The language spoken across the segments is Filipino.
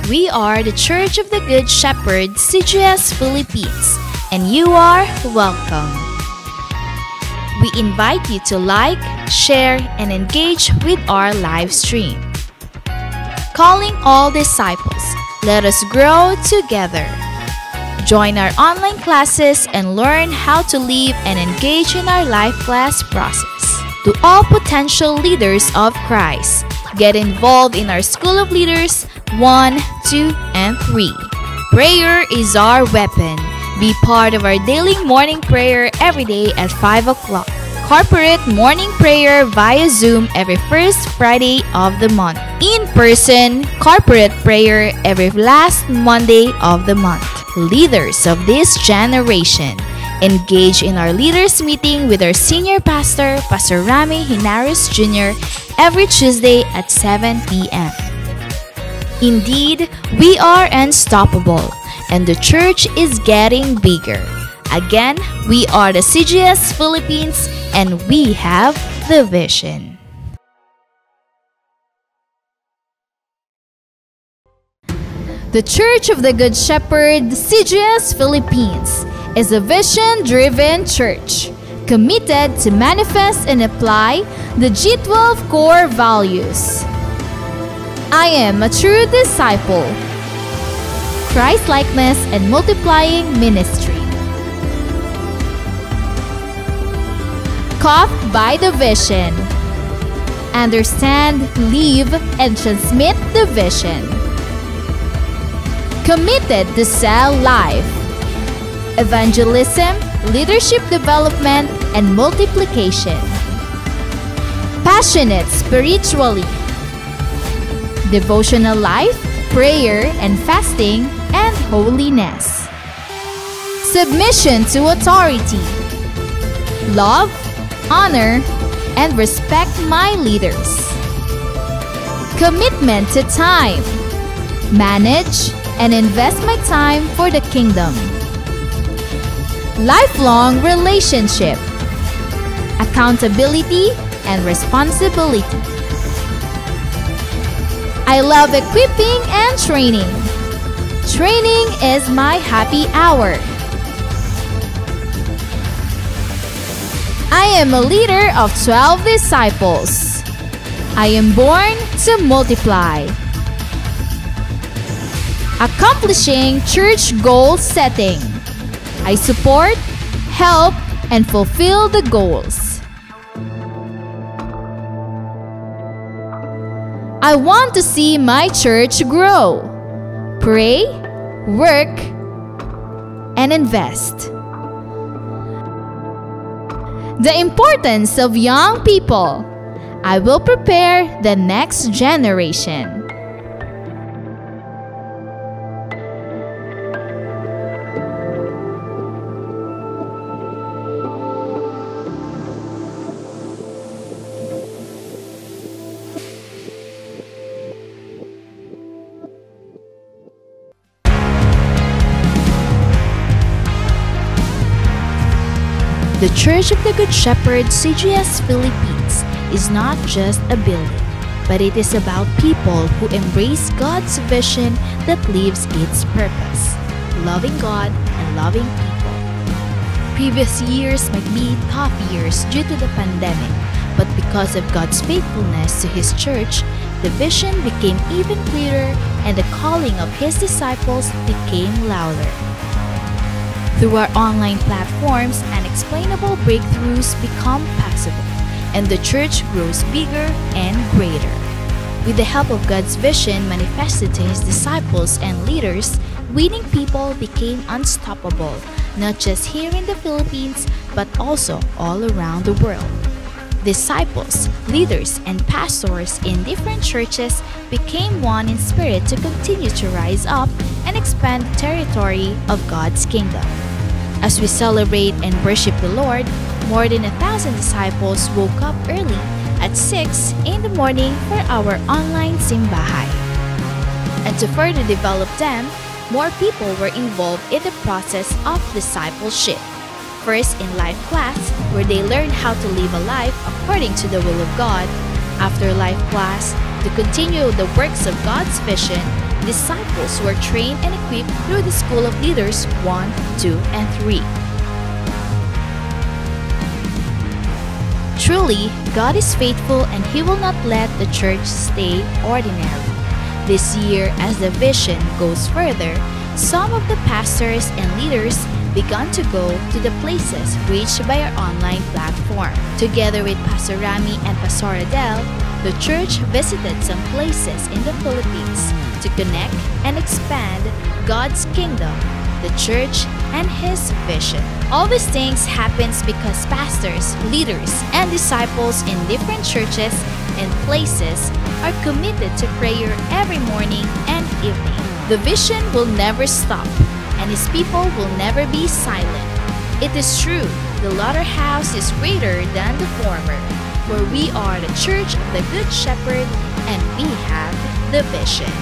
We are the Church of the Good Shepherd, CGS Philippines, and you are welcome. We invite you to like, share, and engage with our live stream. Calling all disciples, let us grow together. Join our online classes and learn how to live and engage in our life class process. To all potential leaders of Christ, get involved in our School of Leaders 1, 2, and 3. Prayer is our weapon. Be part of our daily morning prayer every day at 5 o'clock. Corporate morning prayer via Zoom every first Friday of the month. In-person corporate prayer every last Monday of the month. Leaders of this generation, engage in our leaders meeting with our senior pastor, Pastor Rami Hinares Jr., every Tuesday at 7 p.m. Indeed, we are unstoppable, and the church is getting bigger. Again, we are the CGS Philippines, and we have the vision. The Church of the Good Shepherd, CGS Philippines, is a vision-driven church committed to manifest and apply the G12 core values. I am a true disciple, Christ-likeness and multiplying ministry. Caught by the vision. Understand, live, and transmit the vision. Committed to sell life. Evangelism, leadership development, and multiplication. Passionate spiritually. Devotional life, prayer and fasting, and holiness. Submission to authority. Love, honor, and respect my leaders. Commitment to time. Manage and invest my time for the kingdom. Lifelong relationship. Accountability and responsibility. I love equipping and training. Training is my happy hour. I am a leader of 12 disciples. I am born to multiply. Accomplishing church goal setting. I support, help, and fulfill the goals. I want to see my church grow. Pray, work, and invest. The importance of young people. I will prepare the next generation. The Church of the Good Shepherd, CGS Philippines, is not just a building, but it is about people who embrace God's vision that lives its purpose, loving God and loving people. Previous years might be tough years due to the pandemic, but because of God's faithfulness to His church, the vision became even clearer and the calling of His disciples became louder. Through our online platforms, unexplainable breakthroughs become possible, and the church grows bigger and greater. With the help of God's vision manifested to His disciples and leaders, winning people became unstoppable, not just here in the Philippines, but also all around the world. Disciples, leaders, and pastors in different churches became one in spirit to continue to rise up and expand the territory of God's kingdom. As we celebrate and worship the Lord, more than 1,000 disciples woke up early at 6 in the morning for our online simbahay. And to further develop them, more people were involved in the process of discipleship. First in life class, where they learned how to live a life according to the will of God. After life class, To continue the works of God's vision, disciples were trained and equipped through the School of Leaders 1, 2, and 3. Truly, God is faithful and He will not let the church stay ordinary. This year, as the vision goes further, some of the pastors and leaders began to go to the places reached by our online platform. Together with Pastor Rami and Pastor Adele, the church visited some places in the Philippines to connect and expand God's kingdom, the church, and His vision. All these things happens because pastors, leaders, and disciples in different churches and places are committed to prayer every morning and evening. The vision will never stop, and His people will never be silent. It is true, the latter house is greater than the former, for we are the church of the Good Shepherd, and we have the vision.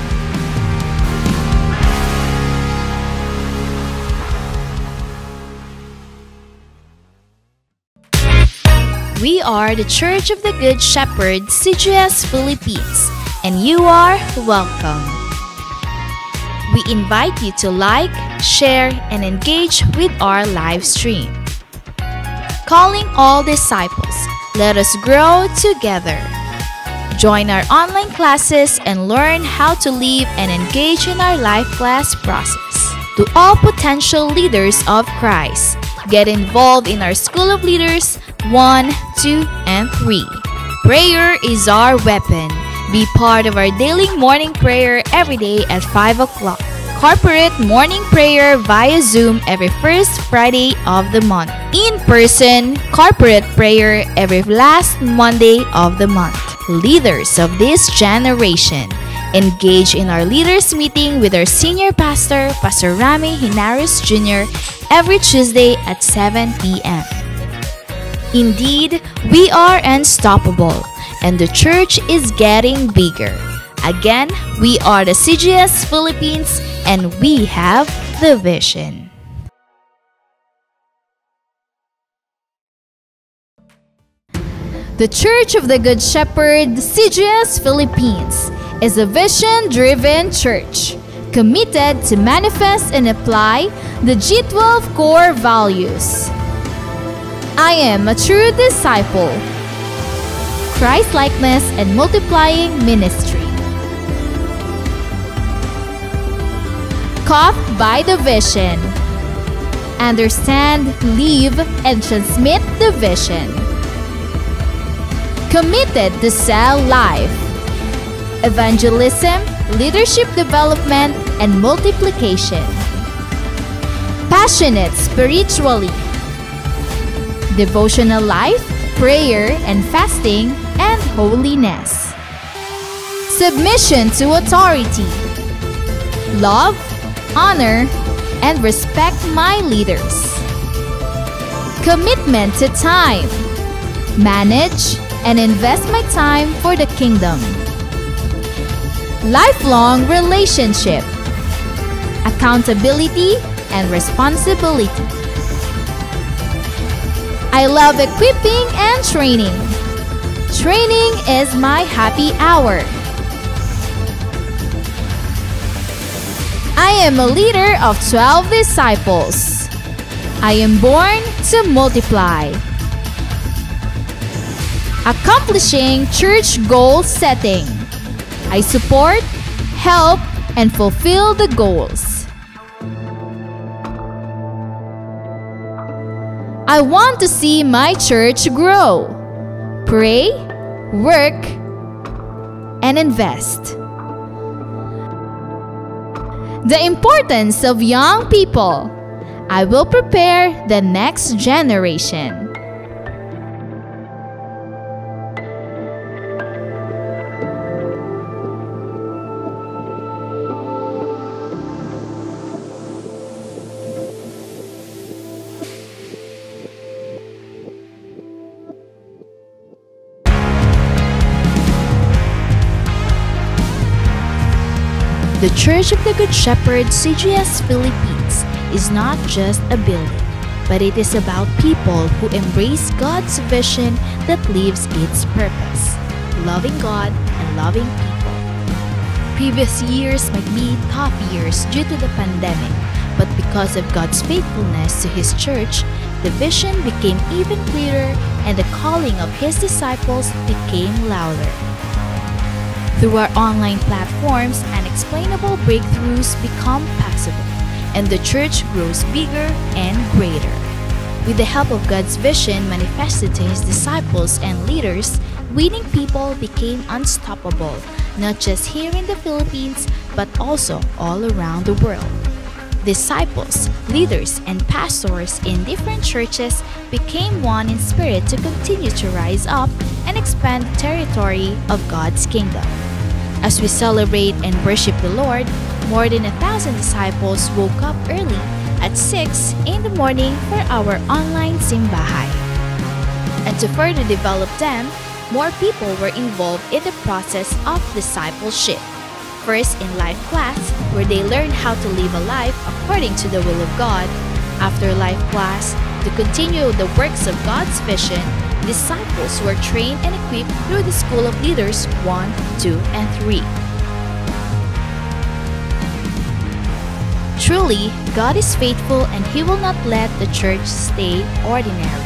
We are the Church of the Good Shepherd, CGS Philippines, and you are welcome. We invite you to like, share, and engage with our live stream. Calling all disciples, let us grow together. Join our online classes and learn how to live and engage in our life class process. To all potential leaders of Christ, get involved in our School of Leaders 1, 2, and 3. Prayer is our weapon. Be part of our daily morning prayer every day at 5 o'clock. Corporate morning prayer via Zoom every first Friday of the month. In-person corporate prayer every last Monday of the month. Leaders of this generation, engage in our leaders meeting with our senior pastor, Pastor Rami Hinares Jr., every Tuesday at 7 p.m. Indeed, we are unstoppable, and the church is getting bigger. Again, we are the CGS Philippines, and we have the vision. The Church of the Good Shepherd, CGS Philippines, is a vision-driven church committed to manifest and apply the G12 core values. I am a true disciple. Christ-likeness and multiplying ministry. Caught by the vision. Understand, live, and transmit the vision. Committed to cell life. Evangelism, leadership development, and multiplication. Passionate spiritually. Devotional life, prayer and fasting, and holiness. Submission to authority. Love, honor, and respect my leaders. Commitment to time. Manage and invest my time for the kingdom. Lifelong relationship. Accountability and responsibility. I love equipping and training. Training is my happy hour. I am a leader of 12 disciples. I am born to multiply. Accomplishing church goal setting. I support, help, and fulfill the goals. I want to see my church grow. Pray, work, and invest. The importance of young people. I will prepare the next generation. The Church of the Good Shepherd, CGS Philippines, is not just a building, but it is about people who embrace God's vision that lives its purpose. loving God and loving people. Previous years might be tough years due to the pandemic, but because of God's faithfulness to His church, the vision became even clearer and the calling of His disciples became louder. Through our online platforms, unexplainable breakthroughs become possible, and the church grows bigger and greater. With the help of God's vision manifested to His disciples and leaders, winning people became unstoppable, not just here in the Philippines, but also all around the world. Disciples, leaders, and pastors in different churches became one in spirit to continue to rise up and expand the territory of God's kingdom. As we celebrate and worship the Lord, more than 1,000 disciples woke up early at 6 in the morning for our online simbahay. And to further develop them, more people were involved in the process of discipleship. First in life class, where they learned how to live a life according to the will of God. After life class, to continue the works of God's vision, disciples were trained and equipped through the School of Leaders 1, 2, and 3. Truly, God is faithful and He will not let the church stay ordinary.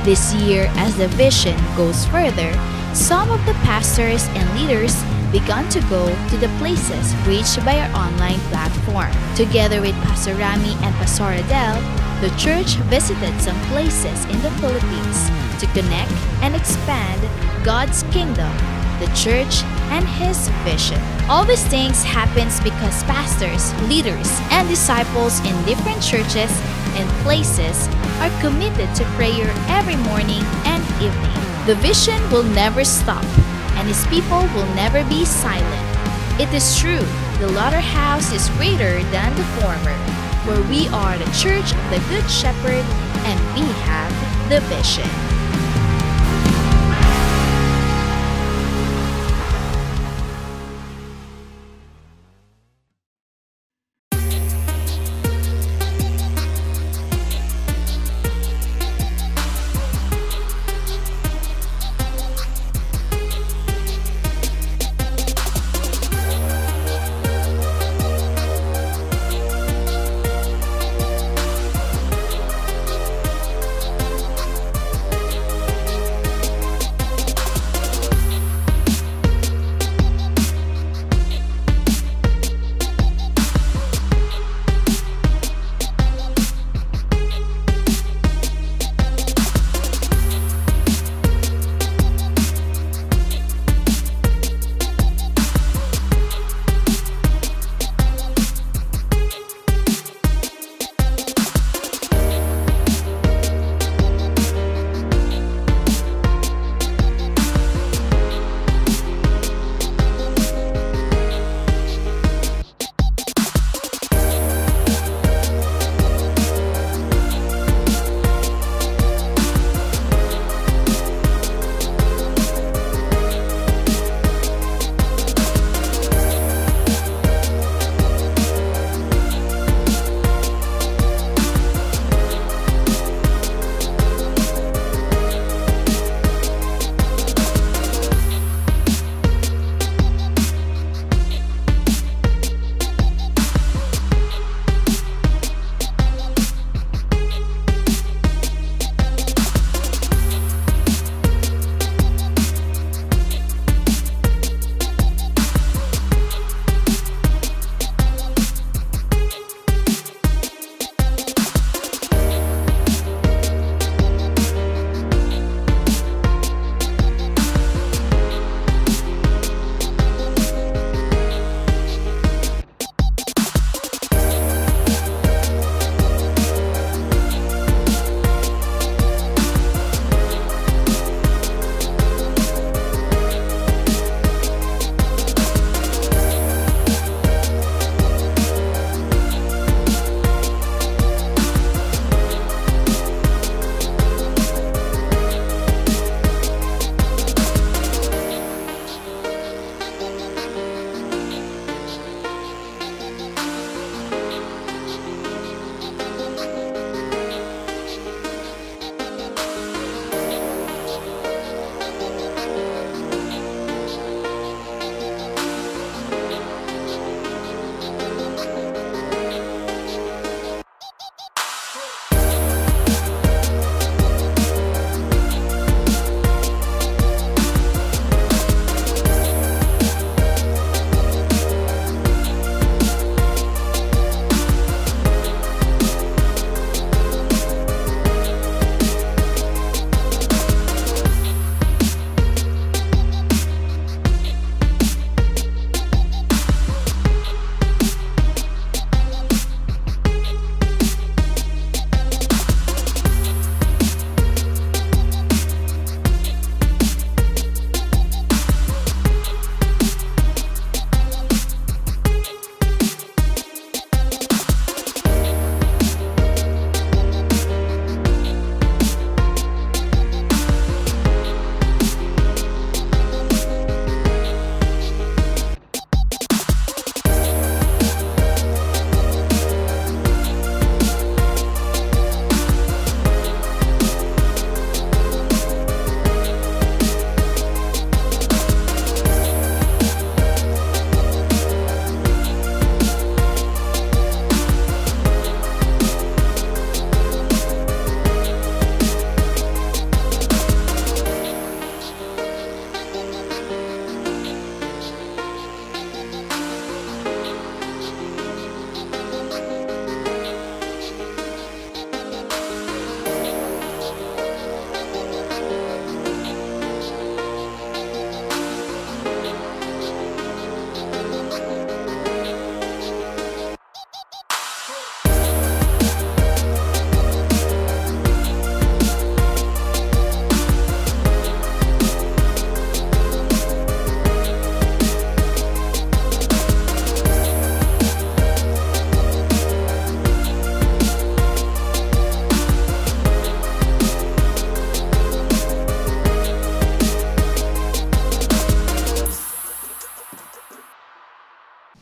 This year, as the vision goes further, some of the pastors and leaders began to go to the places reached by our online platform. Together with Pastor Rami and Pastor Adele, the church visited some places in the Philippines to connect and expand God's kingdom, the church, and His vision. All these things happens because pastors, leaders, and disciples in different churches and places are committed to prayer every morning and evening. The vision will never stop, and His people will never be silent. It is true, the latter house is greater than the former, for we are the church of the Good Shepherd, and we have the vision.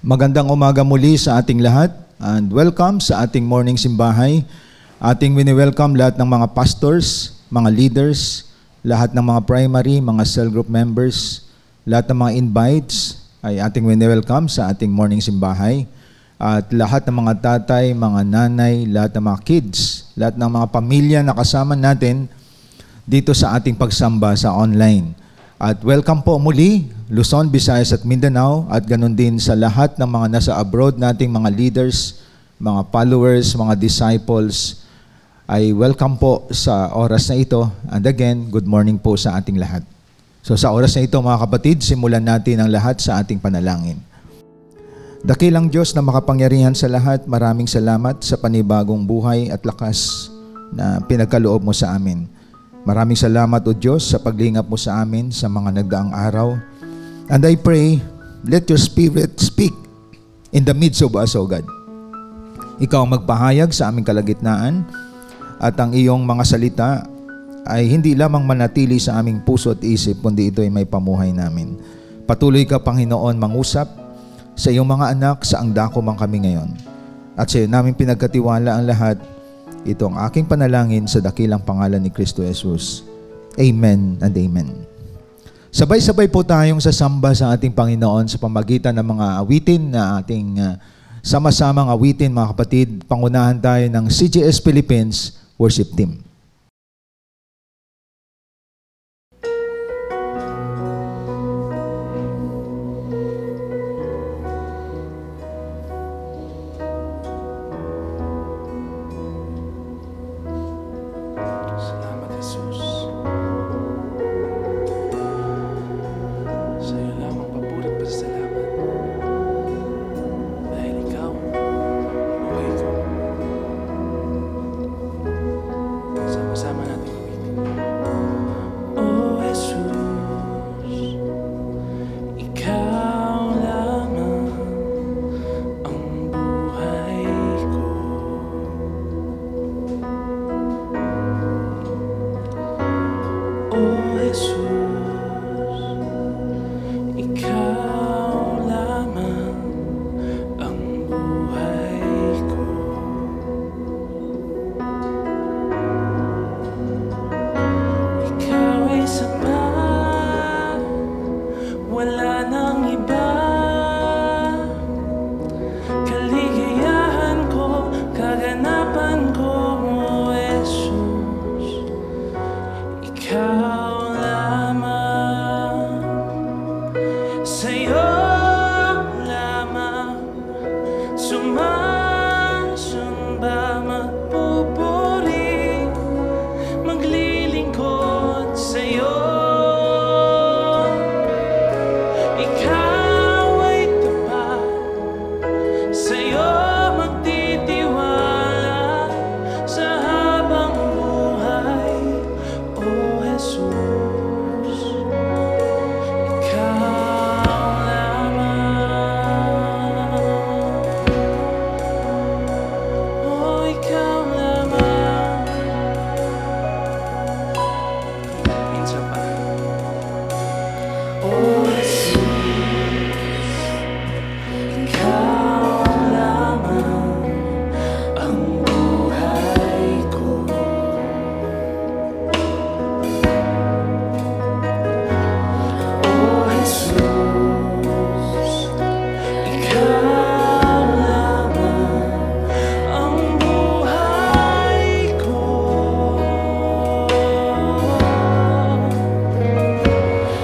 Magandang umaga muli sa ating lahat and welcome sa ating morning simbahay. Ating wini-welcome lahat ng mga pastors, mga leaders, lahat ng mga primary, mga cell group members, lahat ng mga invites ay ating wini-welcome sa ating morning simbahay. At lahat ng mga tatay, mga nanay, lahat ng mga kids, lahat ng mga pamilya na kasama natin dito sa ating pagsamba sa online. At welcome po muli, Luzon, Visayas at Mindanao, at ganun din sa lahat ng mga nasa abroad nating mga leaders, mga followers, mga disciples, ay welcome po sa oras na ito. And again, good morning po sa ating lahat. So sa oras na ito mga kapatid, simulan natin ang lahat sa ating panalangin. Dakilang Diyos na makapangyarihan sa lahat, maraming salamat sa panibagong buhay at lakas na pinagkaloob mo sa amin. Maraming salamat, O Diyos, sa paglingap mo sa amin sa mga nagdaang araw. And I pray, let your Spirit speak in the midst of us, O God. Ikaw ang magpahayag sa aming kalagitnaan at ang iyong mga salita ay hindi lamang manatili sa aming puso at isip, kundi ito ay may pamuhay namin. Patuloy ka, Panginoon, mangusap sa iyong mga anak sa ang dako man kami ngayon. At sa iyo namin pinagkatiwala ang lahat. Ito ang aking panalangin sa dakilang pangalan ni Kristo Jesus. Amen and amen. Sabay-sabay po tayong sasamba sa ating Panginoon sa pamagitan ng mga awitin na ating sama-samang awitin, mga kapatid. Pangunahan tayo ng CGS Philippines Worship Team.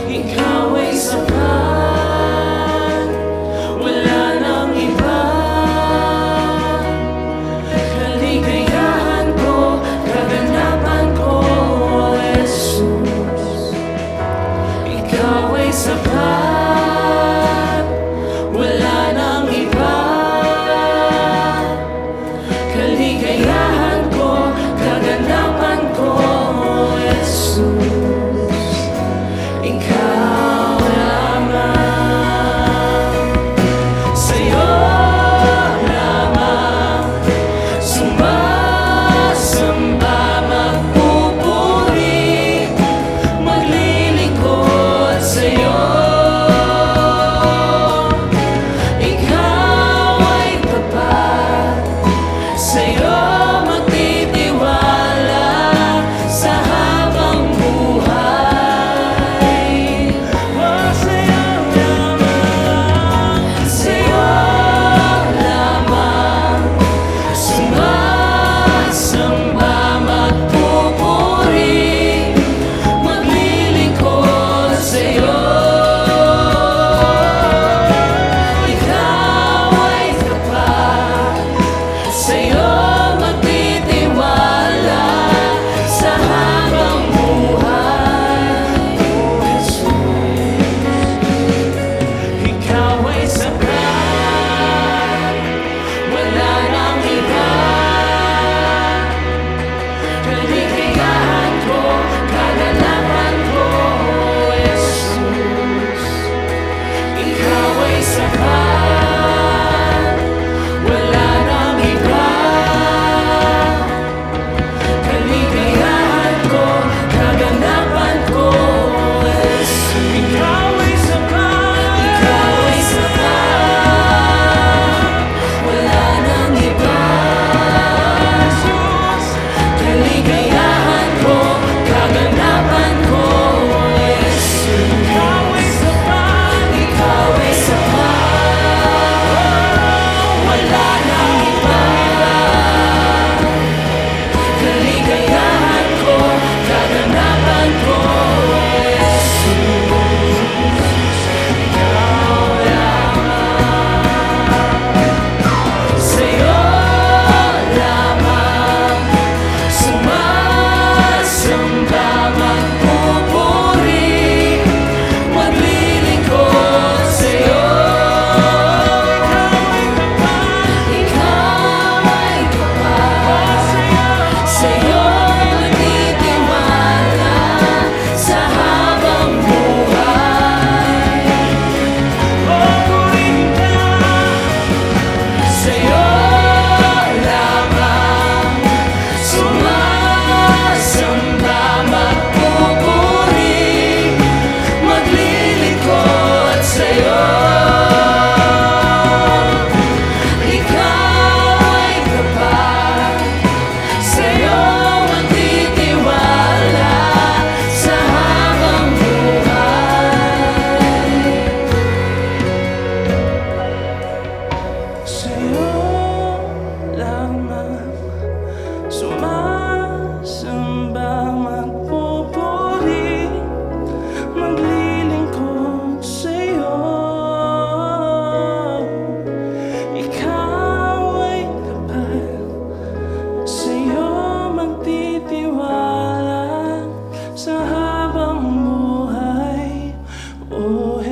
Ikaw ay sa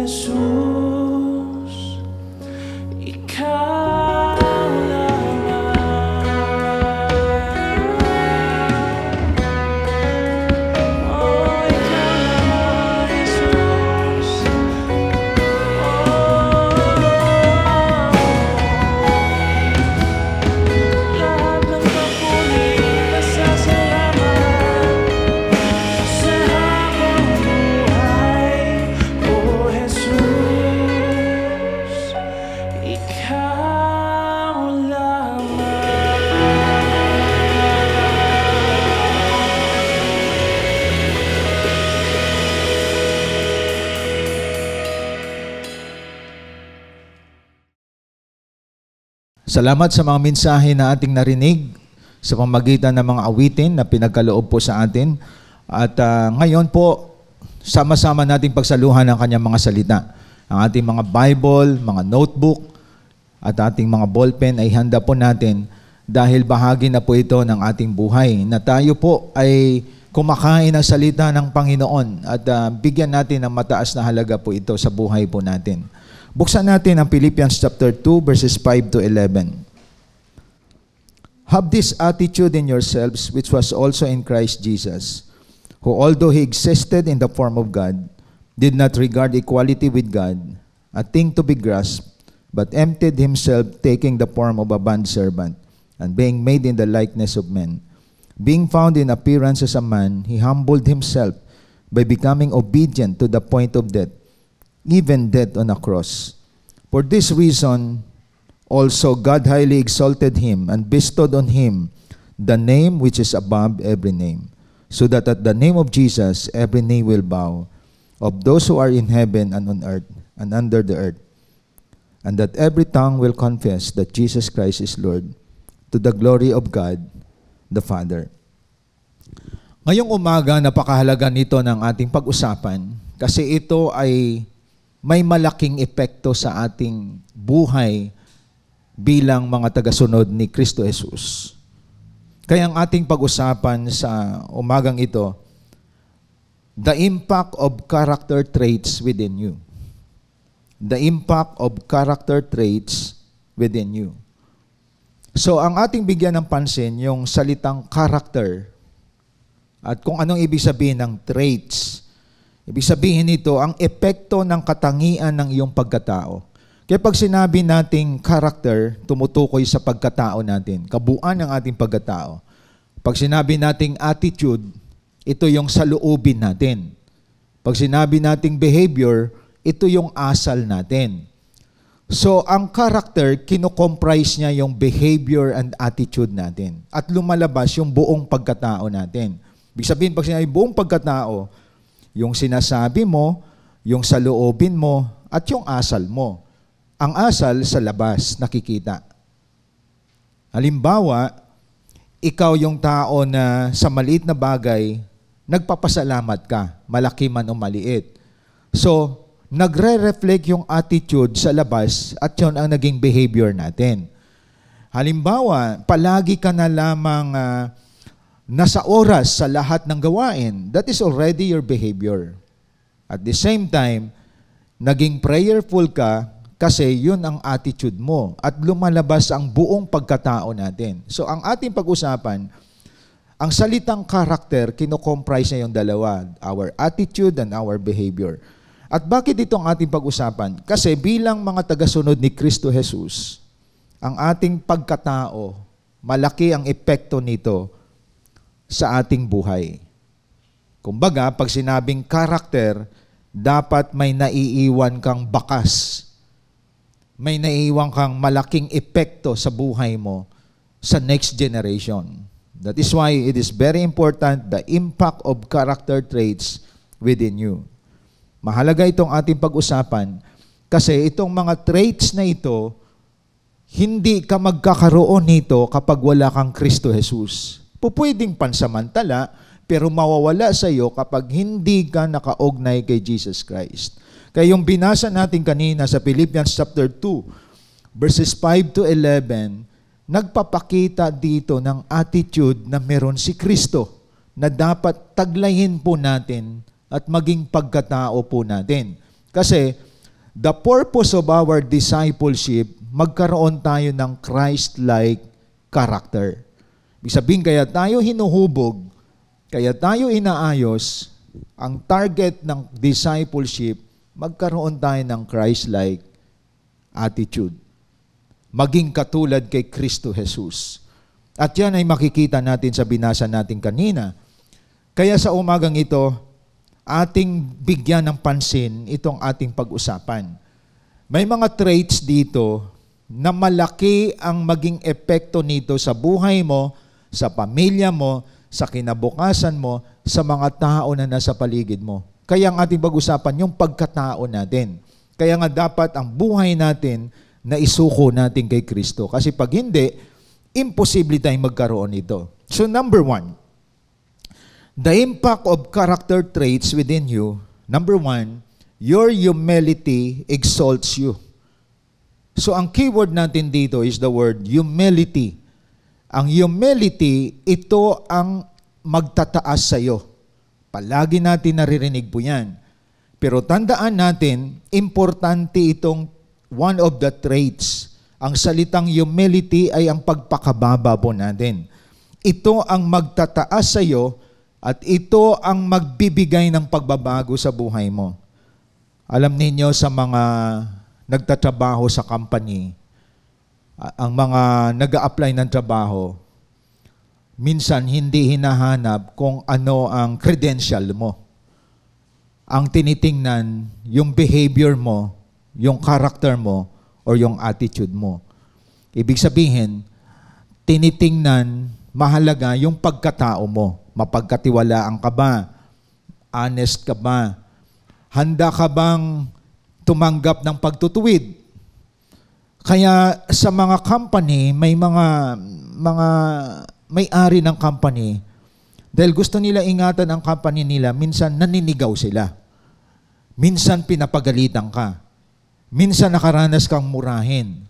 Jesus, ikaw lamang. Oh, ikaw lamang, Jesus. Lahat ng papuri, pasasalamat sa habang buhay. Oh, Jesus, ikaw lamang. Salamat sa mga mensahe na ating narinig sa pamamagitan ng mga awitin na pinagkaloob po sa atin. At ngayon po, sama-sama nating pagsaluhan ang kanyang mga salita. Ang ating mga Bible, mga notebook, at ating mga ballpen ay handa po natin dahil bahagi na po ito ng ating buhay na tayo po ay kumakain ng salita ng Panginoon at bigyan natin ng mataas na halaga po ito sa buhay po natin. Buksan natin ang Philippians chapter 2 verses 5 to 11. Have this attitude in yourselves which was also in Christ Jesus, who although he existed in the form of God, did not regard equality with God a thing to be grasped, but emptied himself, taking the form of a bondservant, and being made in the likeness of men. Being found in appearance as a man, he humbled himself by becoming obedient to the point of death, even death on a cross. For this reason, also God highly exalted him and bestowed on him the name which is above every name, so that at the name of Jesus every knee will bow, of those who are in heaven and on earth and under the earth, and that every tongue will confess that Jesus Christ is Lord, to the glory of God the Father. Ngayong umaga, napakahalaga nito ng ating pag-usapan kasi ito ay may malaking epekto sa ating buhay bilang mga tagasunod ni Kristo Jesus. Kaya ang ating pag-usapan sa umagang ito, the impact of character traits within you. The impact of character traits within you. So, ang ating bigyan ng pansin, yung salitang character, at kung anong ibig sabihin ng traits. Ibig sabihin nito, ang epekto ng katangian ng iyong pagkatao. Kaya pag sinabi nating character, tumutukoy sa pagkatao natin, kabuuan ng ating pagkatao. Pag sinabi nating attitude, ito yung saloobin natin. Pag sinabi nating behavior, ito yung asal natin. So, ang character, kinocomprise niya yung behavior and attitude natin. At lumalabas yung buong pagkatao natin. Ibig sabihin, pag sinabi buong pagkatao, yung sinasabi mo, yung saloobin mo, at yung asal mo. Ang asal sa labas, nakikita. Halimbawa, ikaw yung tao na sa maliit na bagay, nagpapasalamat ka, malaki man o maliit. So, nagre-reflect yung attitude sa labas at yun ang naging behavior natin. Halimbawa, palagi ka na lamang nasa oras sa lahat ng gawain. That is already your behavior. At the same time, naging prayerful ka kasi yun ang attitude mo at lumalabas ang buong pagkatao natin. So ang ating pag-usapan, ang salitang character, kinocomprise niya yung dalawa, our attitude and our behavior. At bakit ito ang ating pag-usapan? Kasi bilang mga tagasunod ni Kristo Jesus, ang ating pagkatao, malaki ang epekto nito sa ating buhay. Kumbaga, pag sinabing character, dapat may naiiwan kang bakas. May naiiwan kang malaking epekto sa buhay mo sa next generation. That is why it is very important the impact of character traits within you. Mahalaga itong ating pag-usapan kasi itong mga traits na ito, hindi ka magkakaroon nito kapag wala kang Kristo Jesus. Pupwedeng pansamantala, pero mawawala sa iyo kapag hindi ka nakaugnay kay Jesus Christ. Kaya yung binasa natin kanina sa Philippians chapter 2, verses 5 to 11, nagpapakita dito ng attitude na meron si Kristo na dapat taglayin po natin at maging pagkatao po natin. Kasi The purpose of our discipleship, magkaroon tayo ng Christ-like character. Ibig sabihin, kaya tayo hinuhubog, kaya tayo inaayos, ang target ng discipleship, magkaroon tayo ng Christ-like attitude. Maging katulad kay Kristo Jesus. At yan ay makikita natin sa binasa natin kanina. Kaya sa umagang ito, ating bigyan ng pansin itong ating pag-usapan. May mga traits dito na malaki ang maging epekto nito sa buhay mo, sa pamilya mo, sa kinabukasan mo, sa mga tao na nasa paligid mo. Kaya ang ating pag-usapan, yung pagkatao natin. Kaya nga dapat ang buhay natin na isuko natin kay Kristo. Kasi pag hindi, imposible tayong magkaroon nito. So number 1, the impact of character traits within you. Number 1, your humility exalts you. So ang keyword natin dito is the word humility. Ang humility, ito ang magtataas sa iyo. Palagi natin naririnig po yan. Pero tandaan natin, importante itong one of the traits. Ang salitang humility ay ang pagpakababa po natin. Ito ang magtataas sa iyo at ito ang magbibigay ng pagbabago sa buhay mo. Alam ninyo sa mga nagtatrabaho sa company, ang mga nag-a-apply ng trabaho, minsan hindi hinahanap kung ano ang credential mo. Ang tinitingnan, yung behavior mo, yung character mo, or yung attitude mo. Ibig sabihin, tinitingnan, mahalaga yung pagkatao mo. Mapagkatiwalaan ka ba? Honest ka ba? Handa ka bang tumanggap ng pagtutuwid? Kaya sa mga company, may may-ari ng company, dahil gusto nila ingatan ang company nila, minsan naninigaw sila. Minsan pinapagalitan ka. Minsan nakaranas kang murahin.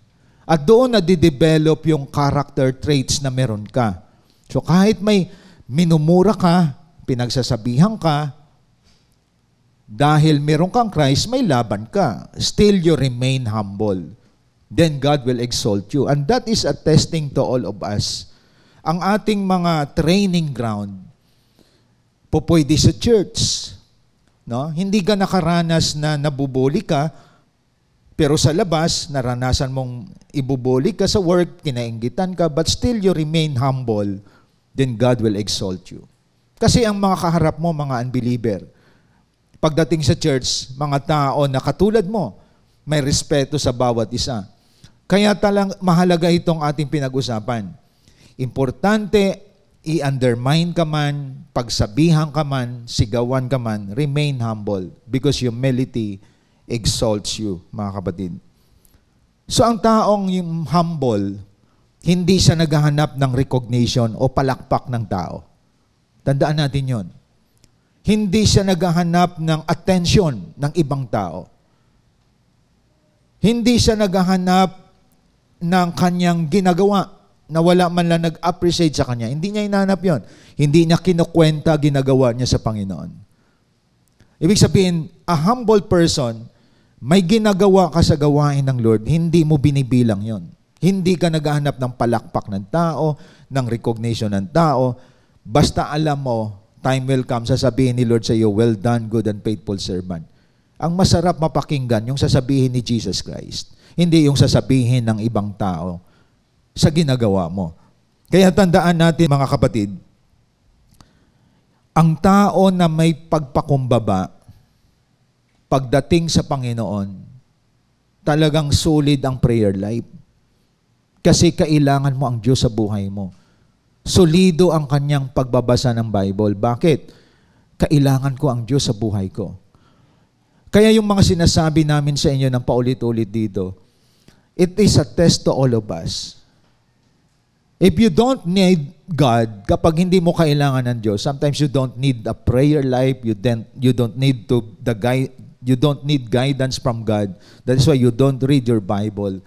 At doon nadidevelop yung character traits na meron ka. So kahit may minumura ka, pinagsasabihan ka, dahil meron kang Christ, may laban ka. Still you remain humble. Then God will exalt you. And that is a testing to all of us. Ang ating mga training ground, pwede sa church. No? Hindi ka nakaranas na nabubuli ka, pero sa labas, naranasan mong ibubuli ka sa work, kinainggitan ka, but still you remain humble, then God will exalt you. Kasi ang mga kaharap mo, mga unbeliever, pagdating sa church, mga tao na katulad mo, may respeto sa bawat isa. Kaya talang mahalaga itong ating pinag-usapan. Importante, i-undermine ka man, pagsabihan ka man, sigawan ka man, remain humble because humility exalts you, mga kapatid. So ang taong yung humble, hindi siya naghahanap ng recognition o palakpak ng tao. Tandaan natin yon. Hindi siya naghahanap ng attention ng ibang tao. Hindi siya naghahanap ng kanyang ginagawa na wala man lang nag-appreciate sa kanya. Hindi niya hinahanap yon. Hindi niya kinukwenta ginagawa niya sa Panginoon. Ibig sabihin, a humble person, may ginagawa ka sa gawain ng Lord, hindi mo binibilang yon. Hindi ka naghahanap ng palakpak ng tao, ng recognition ng tao. Basta alam mo, time will come, sasabihin ni Lord sa iyo, well done, good and faithful servant. Ang masarap mapakinggan, yung sasabihin ni Jesus Christ. Hindi yung sasabihin ng ibang tao sa ginagawa mo. Kaya tandaan natin, mga kapatid, ang tao na may pagpakumbaba, pagdating sa Panginoon, talagang solid ang prayer life. Kasi kailangan mo ang Diyos sa buhay mo. Solido ang kanyang pagbabasa ng Bible. Bakit? Kailangan ko ang Diyos sa buhay ko. Kaya yung mga sinasabi namin sa inyo ng paulit-ulit dito, it is a test to all of us. If you don't need God, kapag hindi mo kailangan ng Diyos, sometimes you don't need a prayer life, you don't need guidance from God. That is why you don't read your Bible.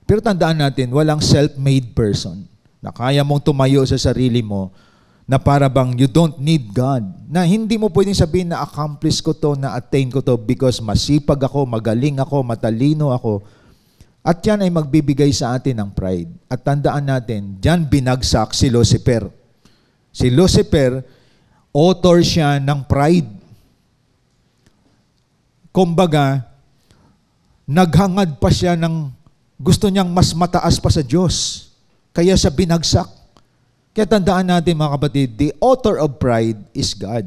Pero tandaan natin, walang self-made person na kaya mong tumayo sa sarili mo, na para bang you don't need God. Na hindi mo pwedeng sabihin na accomplish ko to, na attain ko to because masipag ako, magaling ako, matalino ako. At yan ay magbibigay sa atin ng pride. At tandaan natin, dyan binagsak si Lucifer. Si Lucifer, author siya ng pride. Kumbaga, naghangad pa siya ng gusto niyang mas mataas pa sa Diyos. Kaya siya binagsak. Kaya tandaan natin mga kapatid, the author of pride is God.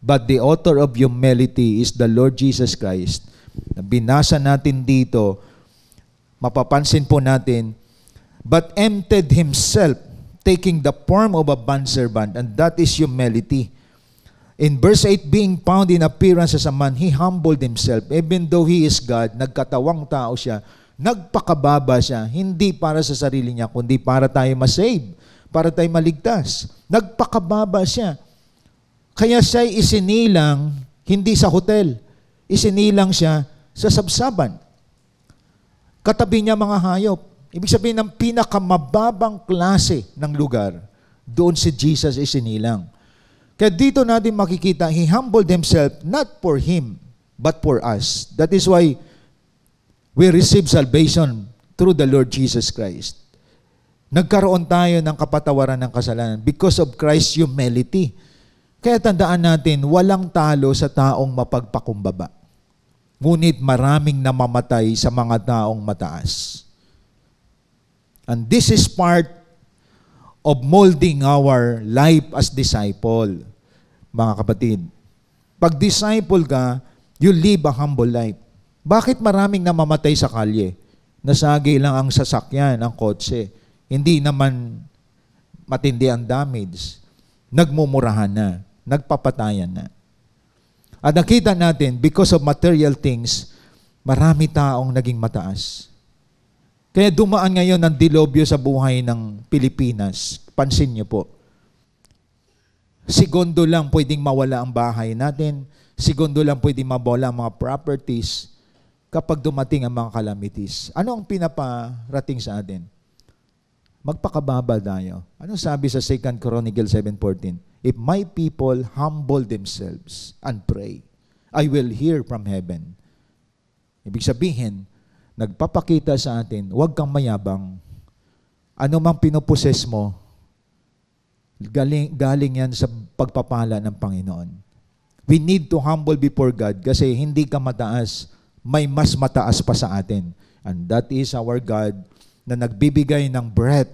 But the author of humility is the Lord Jesus Christ. Binasa natin dito, mapapansin po natin, but emptied himself, taking the form of a bondservant, and that is humility. In verse 8, being found in appearance as a man, he humbled himself. Even though he is God, nagkatawang tao siya, nagpakababa siya, hindi para sa sarili niya, kundi para tayo masave, para tayo maligtas. Nagpakababa siya. Kaya siya'y isinilang, hindi sa hotel, isinilang siya sa sabsaban. Katabi niya mga hayop. Ibig sabihin ng pinakamababang klase ng lugar, doon si Jesus isinilang. Kaya dito natin makikita, he humbled himself not for him, but for us. That is why we receive salvation through the Lord Jesus Christ. Nagkaroon tayo ng kapatawaran ng kasalanan because of Christ's humility. Kaya tandaan natin, walang talo sa taong mapagpakumbaba. Ngunit maraming namamatay sa mga taong mataas. And this is part of molding our life as disciple, mga kapatid. Pag disciple ka, you live a humble life. Bakit maraming namamatay sa kalye? Nasagi lang ang sasakyan, ang kotse. Hindi naman matindi ang damage. Nagmumurahan na. Nagpapatayan na. At nakita natin, because of material things, marami taong naging mataas. Kaya dumaan ngayon ang dilobyo sa buhay ng Pilipinas. Pansin niyo po. Segundo lang pwedeng mawala ang bahay natin. Segundo lang pwedeng mawala ang mga properties kapag dumating ang mga calamities. Ano ang pinaparating sa atin? Magpakababa tayo. Ano sabi sa 2 Chronicles 7:14? If my people humble themselves and pray, I will hear from heaven. Ibig sabihin, nagpapakita sa atin, huwag kang mayabang. Ano mang pinoposes mo, galing yan sa pagpapala ng Panginoon. We need to humble before God kasi hindi ka mataas, may mas mataas pa sa atin. And that is our God na nagbibigay ng breath,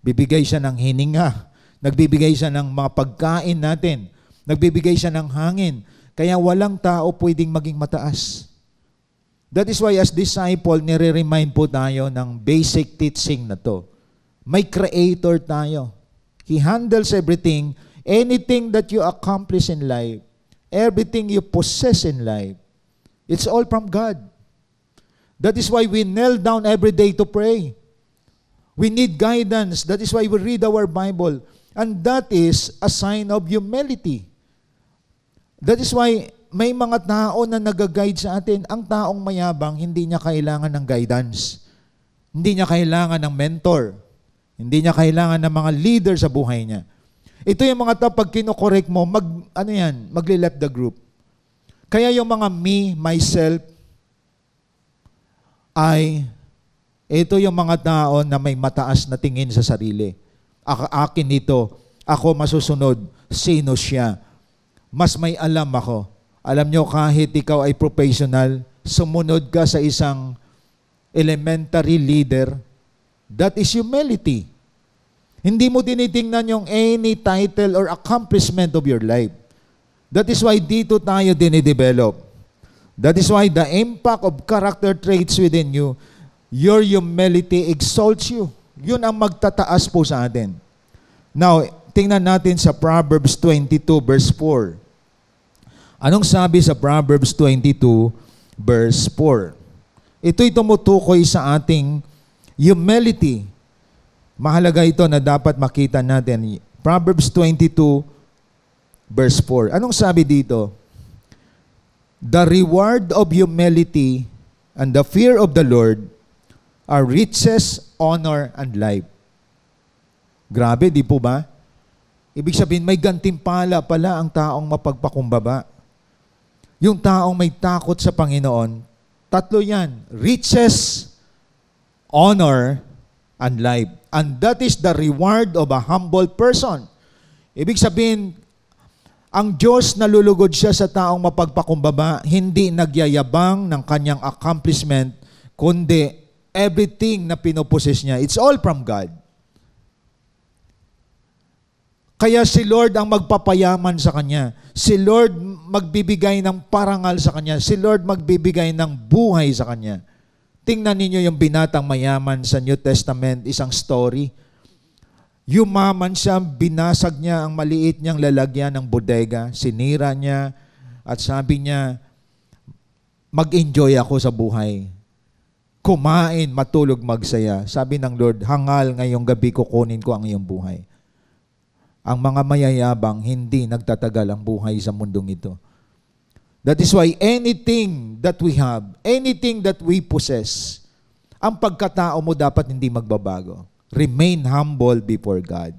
bibigay siya ng hininga, nagbibigay siya ng mga pagkain natin, nagbibigay siya ng hangin. Kaya walang tao pwedeng maging mataas. That is why as disciple, nire-remind po tayo ng basic teaching na to. May Creator tayo. He handles everything, anything that you accomplish in life, everything you possess in life, it's all from God. That is why we kneel down every day to pray. We need guidance. That is why we read our Bible. And that is a sign of humility. That is why may mga tao na nag-guide sa atin. Ang taong mayabang, hindi niya kailangan ng guidance. Hindi niya kailangan ng mentor. Hindi niya kailangan ng mga leader sa buhay niya. Ito yung mga tao, pag kinokorek mo, magle-left the group. Kaya yung mga me, myself, ito yung mga tao na may mataas na tingin sa sarili. Akin ito, ako masusunod, sino siya? Mas may alam ako. Alam nyo, kahit ikaw ay professional, sumunod ka sa isang elementary leader, that is humility. Hindi mo tinitingnan yung any title or accomplishment of your life. That is why dito tayo dinidevelop. That is why the impact of character traits within you, your humility exalts you. Yun ang magtataas po sa atin. Now, tingnan natin sa Proverbs 22 verse 4. Anong sabi sa Proverbs 22 verse 4? Ito'y tumutukoy sa ating humility. Mahalaga ito na dapat makita natin. Proverbs 22 verse 4. Anong sabi dito? The reward of humility and the fear of the Lord are riches, honor, and life. Grabe, di po ba? Ibig sabihin, may gantimpala pala ang taong mapagpakumbaba. Yung taong may takot sa Panginoon, tatlo yan: riches, honor, and life. And that is the reward of a humble person. Ibig sabihin, ang Diyos nalulugod siya sa taong mapagpakumbaba, hindi nagyayabang ng kanyang accomplishment, kundi everything na pinoposes niya, it's all from God. Kaya si Lord ang magpapayaman sa kanya. Si Lord magbibigay ng parangal sa kanya. Si Lord magbibigay ng buhay sa kanya. Tingnan ninyo yung binatang mayaman sa New Testament, isang story. Yumaman siya, binasag niya ang maliit niyang lalagyan ng bodega, sinira niya, at sabi niya, mag-enjoy ako sa buhay. Kumain, matulog, magsaya. Sabi ng Lord, hangal ngayong gabi kukunin ko ang iyong buhay. Ang mga mayayabang, hindi nagtatagal ang buhay sa mundong ito. That is why anything that we have, anything that we possess, ang pagkatao mo dapat hindi magbabago. Remain humble before God.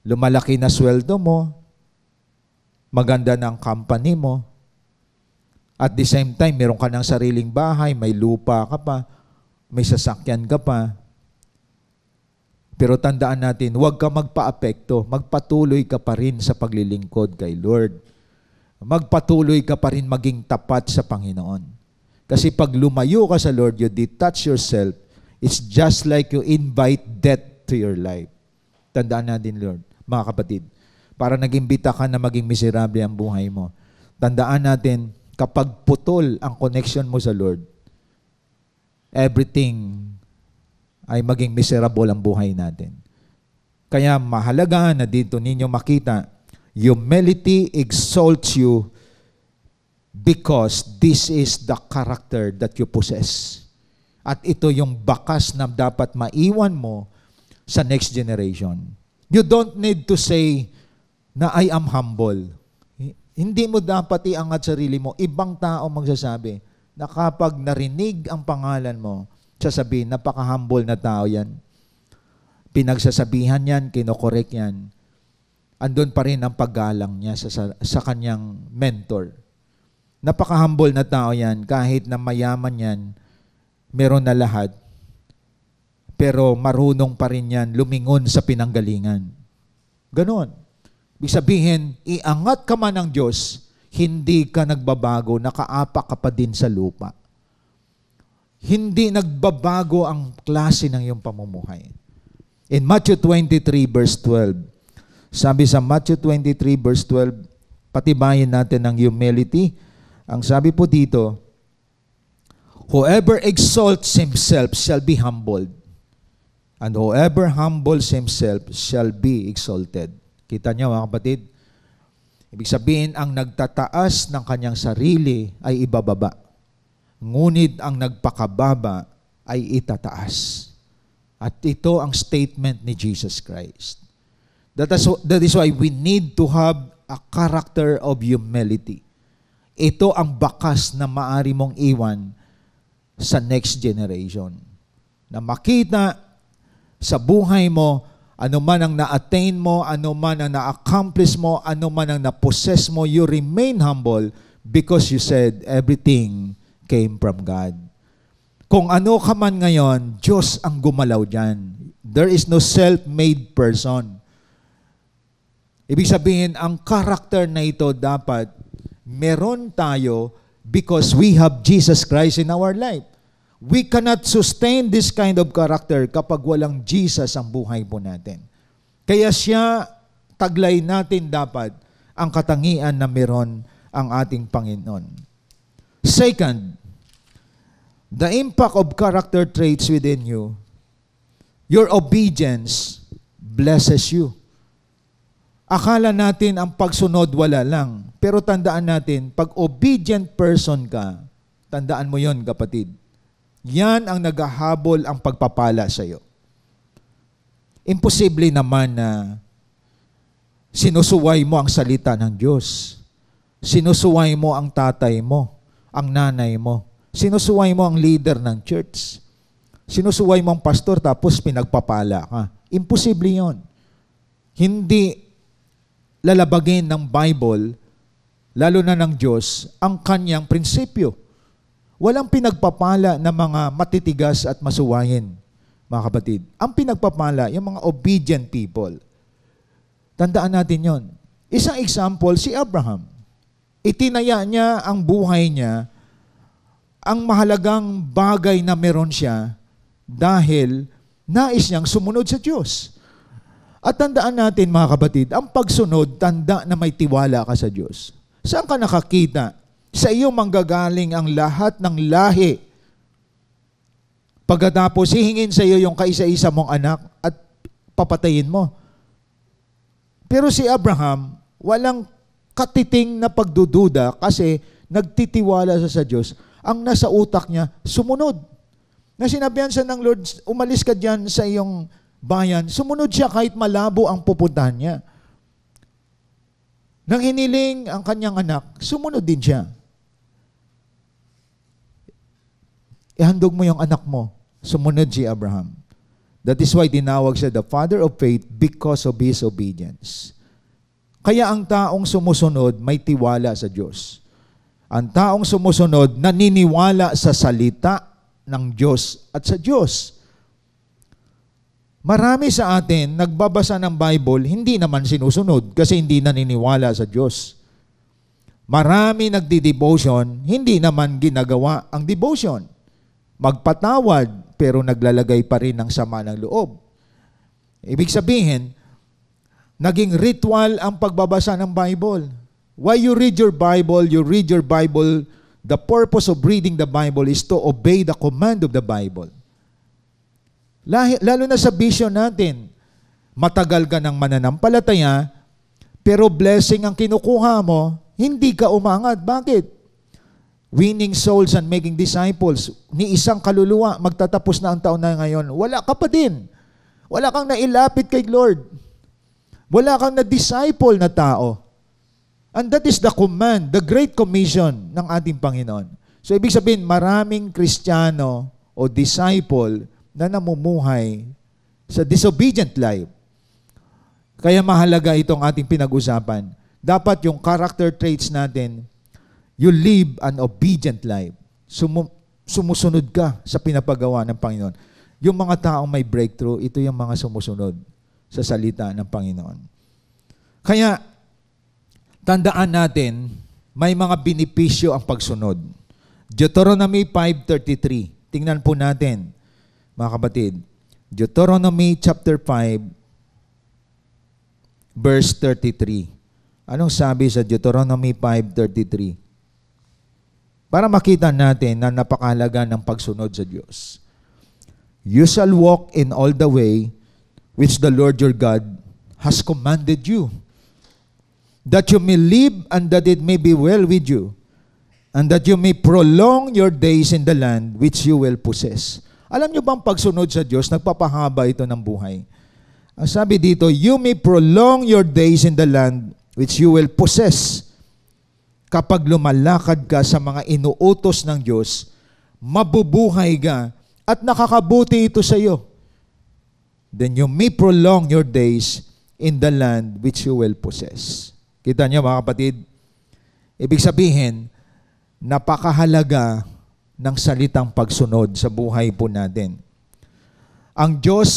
Lumalaki na sweldo mo, maganda na ang company mo, at the same time, meron ka ng sariling bahay, may lupa ka pa, may sasakyan ka pa. Pero tandaan natin, huwag ka magpa-apekto, magpatuloy ka pa rin sa paglilingkod kay Lord. Magpatuloy ka pa rin maging tapat sa Panginoon. Kasi pag lumayo ka sa Lord, you detach yourself, it's just like you invite death to your life. Tandaan natin, Lord, mga kapatid, para nag-imbita ka na maging miserable ang buhay mo. Tandaan natin, kapag putol ang connection mo sa Lord, everything ay maging miserable ang buhay natin. Kaya mahalaga na dito ninyo makita, humility exalts you because this is the character that you possess. At ito yung bakas na dapat maiwan mo sa next generation. You don't need to say na I am humble. Hindi mo dapat iangat sarili mo. Ibang tao magsasabi na kapag narinig ang pangalan mo, sasabihin, napaka-humble na tao yan. Pinagsasabihan yan, kinokorek yan. Andun pa rin ang paggalang niya sa kanyang mentor. Napaka-humble na tao yan, kahit na mayaman yan, meron na lahat, pero marunong pa rin yan lumingon sa pinanggalingan. Ganon. Ibig sabihin, iangat ka man ng Diyos, hindi ka nagbabago, nakaapak ka pa din sa lupa. Hindi nagbabago ang klase ng iyong pamumuhay. In Matthew 23 verse 12, sabi sa Matthew 23 verse 12, patibayin natin ang humility. Ang sabi po dito, whoever exalts himself shall be humbled, and whoever humbles himself shall be exalted. Kita niyo mga kapatid? Ibig sabihin, ang nagtataas ng kanyang sarili ay ibababa. Ngunit ang nagpakababa ay itataas. At ito ang statement ni Jesus Christ. That is why we need to have a character of humility. Ito ang bakas na maari mong iwan sa next generation. Na makita sa buhay mo, ano man ang na-attain mo, ano man ang na-accomplish mo, ano man ang na-possess mo, you remain humble because you said everything came from God. Kung ano ka man ngayon, Diyos ang gumalaw dyan. There is no self-made person. Ibig sabihin, ang character na ito dapat meron tayo because we have Jesus Christ in our life. We cannot sustain this kind of character kapag walang Jesus ang buhay po natin. Kaya siya, taglay natin dapat ang katangian na meron ang ating Panginoon. Second, the impact of character traits within you, your obedience blesses you. Akala natin ang pagsunod wala lang. Pero tandaan natin, pag obedient person ka, tandaan mo yon kapatid. Yan ang naghahabol ang pagpapala sa iyo. Imposible naman na sinusuway mo ang salita ng Diyos. Sinusuway mo ang tatay mo, ang nanay mo. Sinusuway mo ang leader ng church. Sinusuway mo ang pastor tapos pinagpapala ka. Imposible yon. Hindi lalabagin ng Bible, lalo na ng Diyos, ang kanyang prinsipyo. Walang pinagpapala na mga matitigas at masuwayin, mga kapatid. Ang pinagpapala, yung mga obedient people. Tandaan natin yon. Isang example, si Abraham. Itinaya niya ang buhay niya, ang mahalagang bagay na meron siya dahil nais niyang sumunod sa Diyos. At tandaan natin, mga kapatid, ang pagsunod, tanda na may tiwala ka sa Diyos. Saan ka nakakita? Sa iyo manggagaling ang lahat ng lahi. Pagkatapos, hihingin sa iyo yung kaisa-isa mong anak at papatayin mo. Pero si Abraham, walang katiting na pagdududa kasi nagtitiwala sa Diyos. Ang nasa utak niya, sumunod. Na sinabihan siya ng Lord, umalis ka dyan sa iyong bayan, sumunod siya kahit malabo ang pupuntahan niya. Nang hiniling ang kanyang anak, sumunod din siya. Ihandog mo yung anak mo, sumunod si Abraham. That is why tinawag siya the father of faith because of his obedience. Kaya ang taong sumusunod may tiwala sa Diyos. Ang taong sumusunod naniniwala sa salita ng Diyos at sa Diyos. Marami sa atin nagbabasa ng Bible, hindi naman sinusunod kasi hindi naniniwala sa Diyos. Marami nagdi-devotion, hindi naman ginagawa ang devotion. Magpatawad, pero naglalagay pa rin ng sama ng loob. Ibig sabihin, naging ritual ang pagbabasa ng Bible. Why you read your Bible, the purpose of reading the Bible is to obey the command of the Bible. Lalo na sa vision natin, matagal ka ng mananampalataya, pero blessing ang kinukuha mo, hindi ka umangat. Bakit? Winning souls and making disciples. Ni isang kaluluwa, magtatapos na ang taon na ngayon. Wala ka pa din. Wala kang nailapit kay Lord. Wala kang na-disciple na tao. And that is the command, the Great Commission ng ating Panginoon. So, ibig sabihin, maraming Kristiyano o disciple na namumuhay sa disobedient life. Kaya mahalaga itong ating pinag-usapan. Dapat yung character traits natin, you live an obedient life. Sumusunod ka sa pinapagawa ng Panginoon. Yung mga taong may breakthrough, ito yung mga sumusunod sa salita ng Panginoon. Kaya, tandaan natin, may mga benepisyo ang pagsunod. Deuteronomy 5:33. Tingnan po natin, mga kapatid. Deuteronomy chapter 5, verse 33. Anong sabi sa Deuteronomy 5:33? Para makita natin na napakahalaga ng pagsunod sa Diyos. You shall walk in all the way which the Lord your God has commanded you, that you may live and that it may be well with you, and that you may prolong your days in the land which you will possess. Alam niyo bang pagsunod sa Diyos, nagpapahaba ito ng buhay? Ang sabi dito, you may prolong your days in the land which you will possess. Kapag lumalakad ka sa mga inuutos ng Diyos, mabubuhay ka at nakakabuti ito sa iyo. Then you may prolong your days in the land which you will possess. Kita niyo mga kapatid, ibig sabihin, napakahalaga ng salitang pagsunod sa buhay po natin. Ang Diyos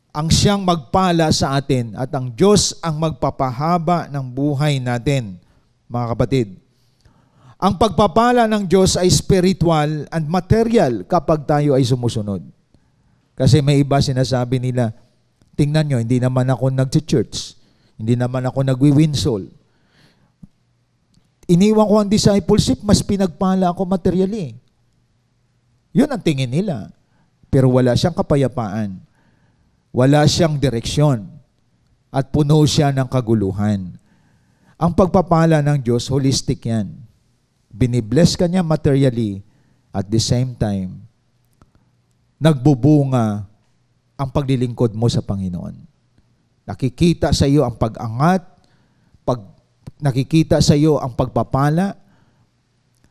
ang siyang magpala sa atin at ang Diyos ang magpapahaba ng buhay natin, mga kapatid. Ang pagpapala ng Diyos ay spiritual and material kapag tayo ay sumusunod. Kasi may iba sinasabi nila, tingnan nyo, hindi naman ako nag-church, hindi naman ako nag-win soul. Iniwan ko ang discipleship, mas pinagpala ako materially. Yun ang tingin nila. Pero wala siyang kapayapaan. Wala siyang direksyon. At puno siya ng kaguluhan. Ang pagpapala ng Diyos, holistic yan. Binibless ka niya materially, at the same time, nagbubunga ang paglilingkod mo sa Panginoon. Nakikita sa iyo ang pag-angat, nakikita sa iyo ang pagpapala,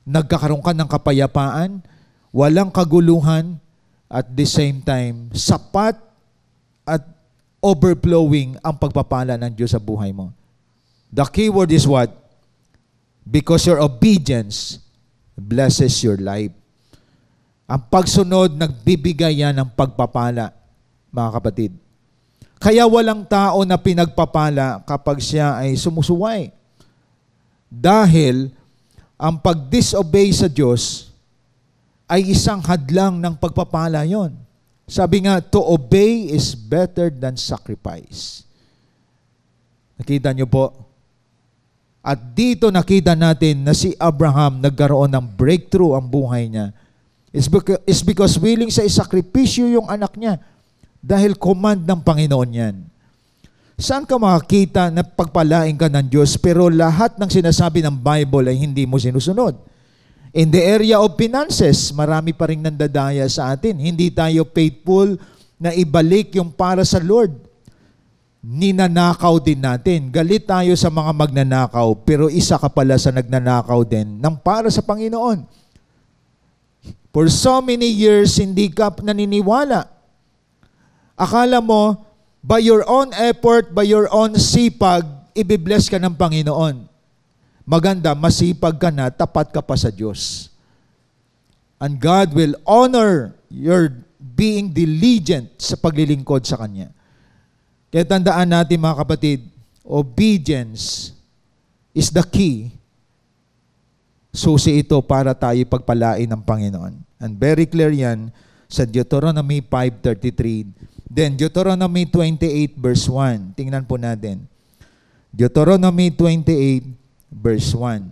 nagkakaroon ka ng kapayapaan, walang kaguluhan, at the same time, sapat at overflowing ang pagpapala ng Diyos sa buhay mo. The key word is what? Because your obedience blesses your life. Ang pagsunod, nagbibigay yan ng pagpapala, mga kapatid. Kaya walang tao na pinagpapala kapag siya ay sumusuway. Dahil ang pag-disobey sa Diyos ay isang hadlang ng pagpapala yon. Sabi nga, to obey is better than sacrifice. Nakita niyo po? At dito nakita natin na si Abraham nagkaroon ng breakthrough ang buhay niya. It's because willing sa isakripisyo yung anak niya dahil command ng Panginoon yan. Saan ka makakita na pagpalain ka ng Diyos pero lahat ng sinasabi ng Bible ay hindi mo sinusunod? In the area of finances, marami pa rin nandadaya sa atin. Hindi tayo faithful na ibalik yung para sa Lord. Ninanakaw din natin. Galit tayo sa mga magnanakaw, pero isa ka pala sa nagnanakaw din ng para sa Panginoon. For so many years, hindi ka naniniwala. Akala mo, by your own effort, by your own sipag, ibibless ka ng Panginoon. Maganda, masipag ka na, tapat ka pa sa Diyos. And God will honor your being diligent sa paglilingkod sa Kanya. Kaya tandaan natin mga kapatid, obedience is the key. Susi ito para tayo pagpalain ng Panginoon. And very clear yan sa Deuteronomy 5:33. Then Deuteronomy 28 verse 1. Tingnan po natin. Deuteronomy 28 verse 1.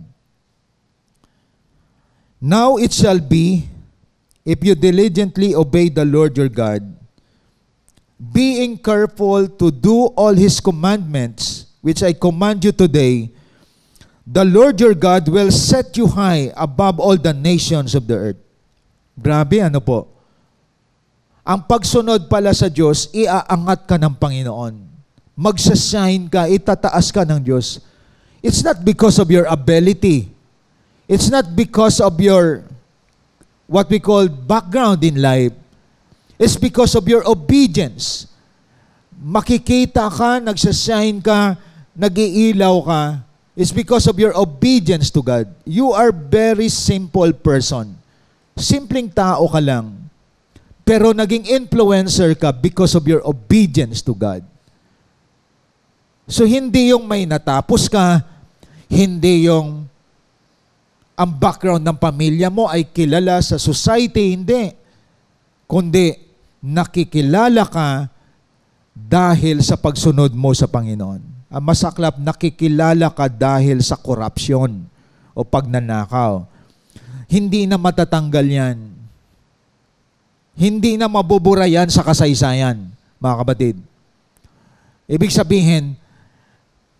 Now it shall be, if you diligently obey the Lord your God, being careful to do all His commandments, which I command you today, the Lord your God will set you high above all the nations of the earth. Grabe, ano po? Ang pagsunod pala sa Diyos, iaangat ka ng Panginoon. Magsashine ka, itataas ka ng Diyos. It's not because of your ability. It's not because of your, what we call, background in life. It's because of your obedience. Makikita ka, nagsashine ka, nag-iilaw ka. It's because of your obedience to God. You are very simple person. Simpleng tao ka lang. Pero naging influencer ka because of your obedience to God. So hindi yung may natapos ka, hindi yung ang background ng pamilya mo ay kilala sa society, hindi. Kundi nakikilala ka dahil sa pagsunod mo sa Panginoon. Ang masaklap, nakikilala ka dahil sa korupsyon o pagnanakaw. Hindi na matatanggal yan. Hindi na mabubura yan sa kasaysayan, mga kapatid. Ibig sabihin,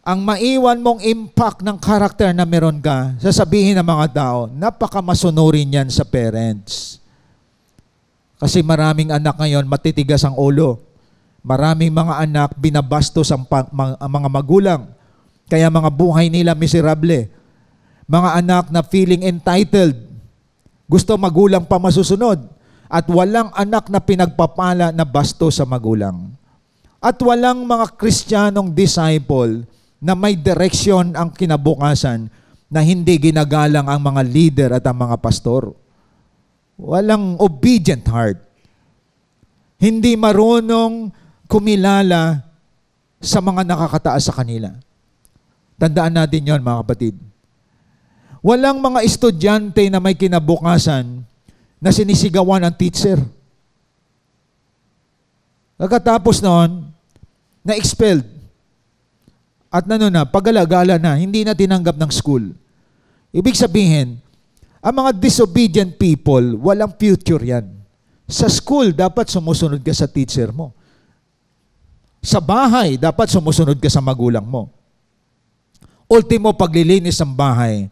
ang maiwan mong impact ng karakter na meron ka, sasabihin ng mga tao, napakamasunurin yan sa parents. Kasi maraming anak ngayon, matitigas ang ulo. Maraming mga anak, binabastos ang mga magulang. Kaya mga buhay nila miserable. Mga anak na feeling entitled. Gusto magulang pa masusunod. At walang anak na pinagpapala na basto sa magulang. At walang mga Kristiyanong disciple na may direksyon ang kinabukasan na hindi ginagalang ang mga leader at ang mga pastor. Walang obedient heart. Hindi marunong kumilala sa mga nakakataas sa kanila. Tandaan natin yon, mga kapatid. Walang mga estudyante na may kinabukasan na sinisigawan ng teacher. Pagkatapos noon, na-expelled. At pag-alagala na, hindi na tinanggap ng school. Ibig sabihin, ang mga disobedient people, walang future yan. Sa school, dapat sumusunod ka sa teacher mo. Sa bahay, dapat sumusunod ka sa magulang mo. Ultimo, paglilinis ng bahay,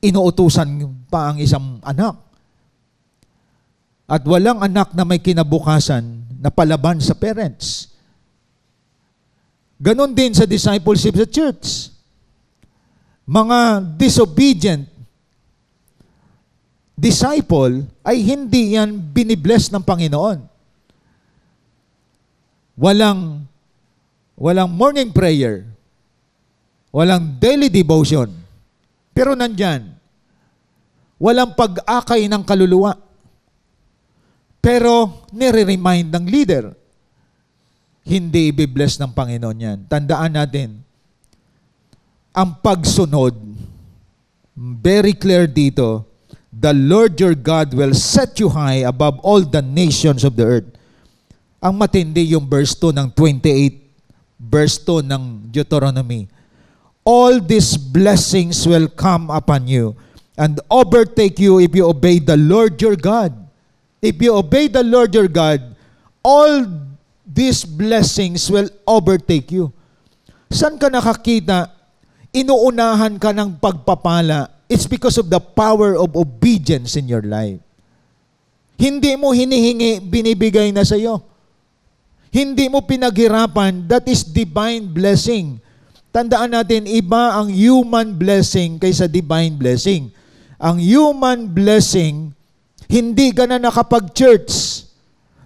inuutusan pa ang isang anak. At walang anak na may kinabukasan na palaban sa parents. Ganon din sa discipleship sa church. Mga disobedient disciple ay hindi yan binibless ng Panginoon. Walang walang morning prayer, walang daily devotion, pero nandyan, walang pag-akay ng kaluluwa, pero nire-remind ng leader, hindi i-bless ng Panginoon yan. Tandaan natin, ang pagsunod, very clear dito, the Lord your God will set you high above all the nations of the earth. Ang matindi yung verse 2 ng 28, verse 2 ng Deuteronomy. All these blessings will come upon you and overtake you if you obey the Lord your God. If you obey the Lord your God, all these blessings will overtake you. Saan ka nakakita? Inuunahan ka ng pagpapala. It's because of the power of obedience in your life. Hindi mo hinihingi, binibigay na sa iyo. Hindi mo pinaghirapan, that is divine blessing. Tandaan natin, iba ang human blessing kaysa divine blessing. Ang human blessing, hindi ka na nakapag-church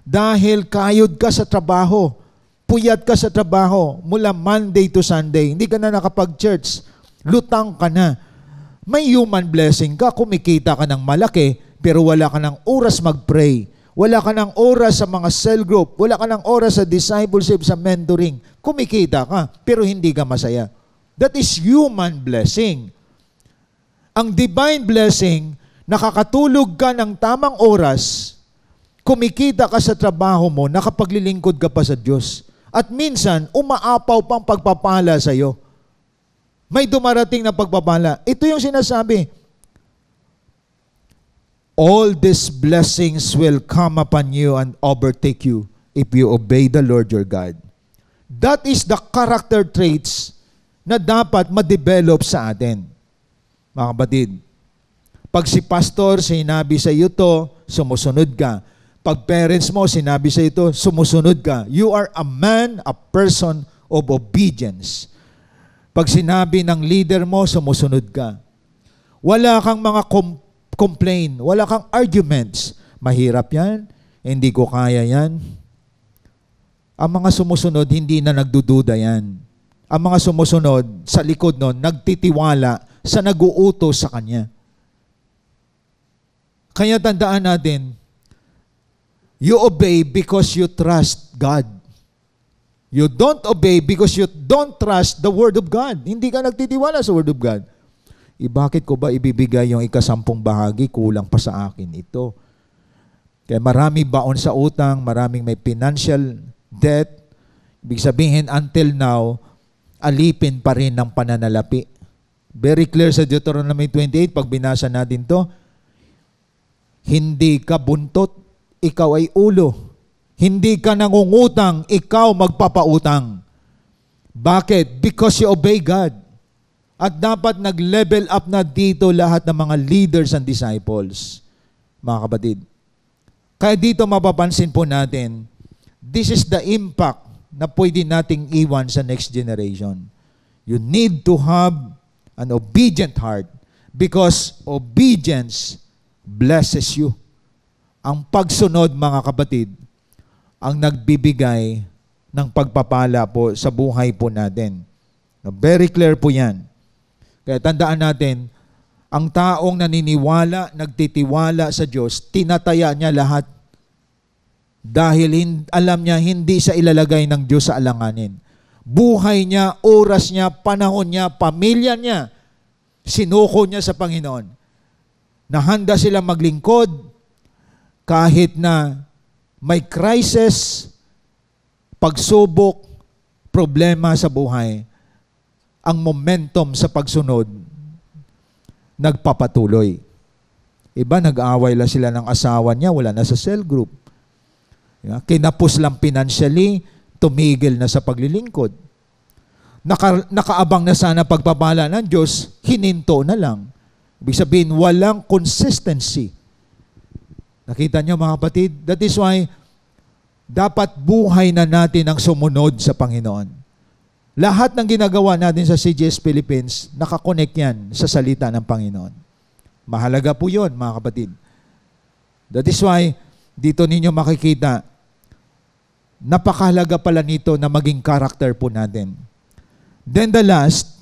dahil kayod ka sa trabaho. Puyat ka sa trabaho mula Monday to Sunday. Hindi ka na nakapag-church. Lutang ka na. May human blessing ka, kumikita ka ng malaki, pero wala ka ng oras mag-pray. Wala ka ng oras sa mga cell group. Wala ka ng oras sa discipleship, sa mentoring. Kumikita ka, pero hindi ka masaya. That is human blessing. Ang divine blessing, nakakatulog ka ng tamang oras, kumikita ka sa trabaho mo, nakapaglilingkod ka pa sa Diyos. At minsan, umaapaw pang pagpapala sa iyo. May dumarating na pagpapala. Ito yung sinasabi. All these blessings will come upon you and overtake you if you obey the Lord your God. That is the character traits na dapat ma-develop sa atin. Mga kapatid, pag si pastor sinabi sa iyo to, sumusunod ka. Pag parents mo sinabi sa ito, sumusunod ka. You are a man, a person of obedience. Pag sinabi ng leader mo, sumusunod ka. Wala kang mga complain, wala kang arguments. Mahirap yan, hindi ko kaya yan. Ang mga sumusunod, hindi na nagdududa yan. Ang mga sumusunod, sa likod nun, nagtitiwala sa nag-uutos sa kanya. Kaya tandaan natin, you obey because you trust God. You don't obey because you don't trust the Word of God. Hindi ka nagtitiwala sa Word of God. Bakit ko ba ibibigay yung 10% bahagi? Kulang pa sa akin ito. Kaya marami baon sa utang, maraming may financial debt. Ibig sabihin, until now, alipin pa rin ng pananalapi. Very clear sa Deuteronomy 28, pag binasa natin to, hindi ka buntot, ikaw ay ulo. Hindi ka nangungutang, ikaw magpapautang. Bakit? Because you obey God. At dapat nag-level up na dito lahat ng mga leaders and disciples. Mga kapatid. Kaya dito mapapansin po natin, this is the impact na pwede nating iwan sa next generation. You need to have an obedient heart because obedience blesses you. Ang pagsunod, mga kapatid, ang nagbibigay ng pagpapala po sa buhay po natin. Very clear po yan. Kaya tandaan natin, ang taong naniniwala, nagtitiwala sa Diyos, tinataya niya lahat. Dahil alam niya, hindi siya ilalagay ng Diyos sa alanganin. Buhay niya, oras niya, panahon niya, pamilya niya, sinuko niya sa Panginoon. Nahanda sila maglingkod kahit na may crisis, pagsubok, problema sa buhay, ang momentum sa pagsunod, nagpapatuloy. Iba, nag-aaway lang sila ng asawa niya, wala na sa cell group. Kinapos lang financially, tumigil na sa paglilingkod. Nakaabang na sana pagpapala ng Diyos, hininto na lang. Ibig sabihin, walang consistency. Nakita niyo mga kapatid? That is why, dapat buhay na natin ang sumunod sa Panginoon. Lahat ng ginagawa natin sa CGS Philippines, nakakonect yan sa salita ng Panginoon. Mahalaga po yun, mga kapatid. That is why, dito ninyo makikita, Napakahalaga pala nito na maging character po natin. Then the last,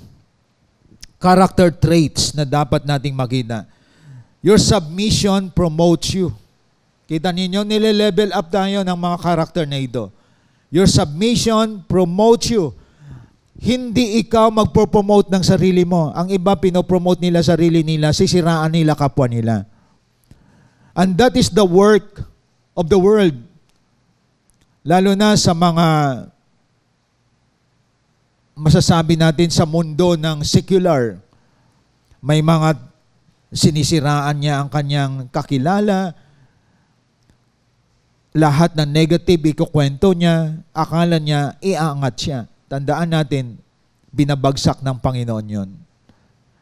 character traits na dapat nating makita. Your submission promotes you. Kita ninyo, nile-level up tayo ng mga character na ito. Your submission promotes you. Hindi ikaw magpo-promote ng sarili mo. Ang iba pinopromote nila sarili nila, sisiraan nila kapwa nila. And that is the work of the world. Lalo na sa mga masasabi natin sa mundo ng secular. May mga sinisiraan niya ang kanyang kakilala. Lahat ng negative ikukwento niya, akala niya iaangat siya. Tandaan natin, binabagsak ng Panginoon yon.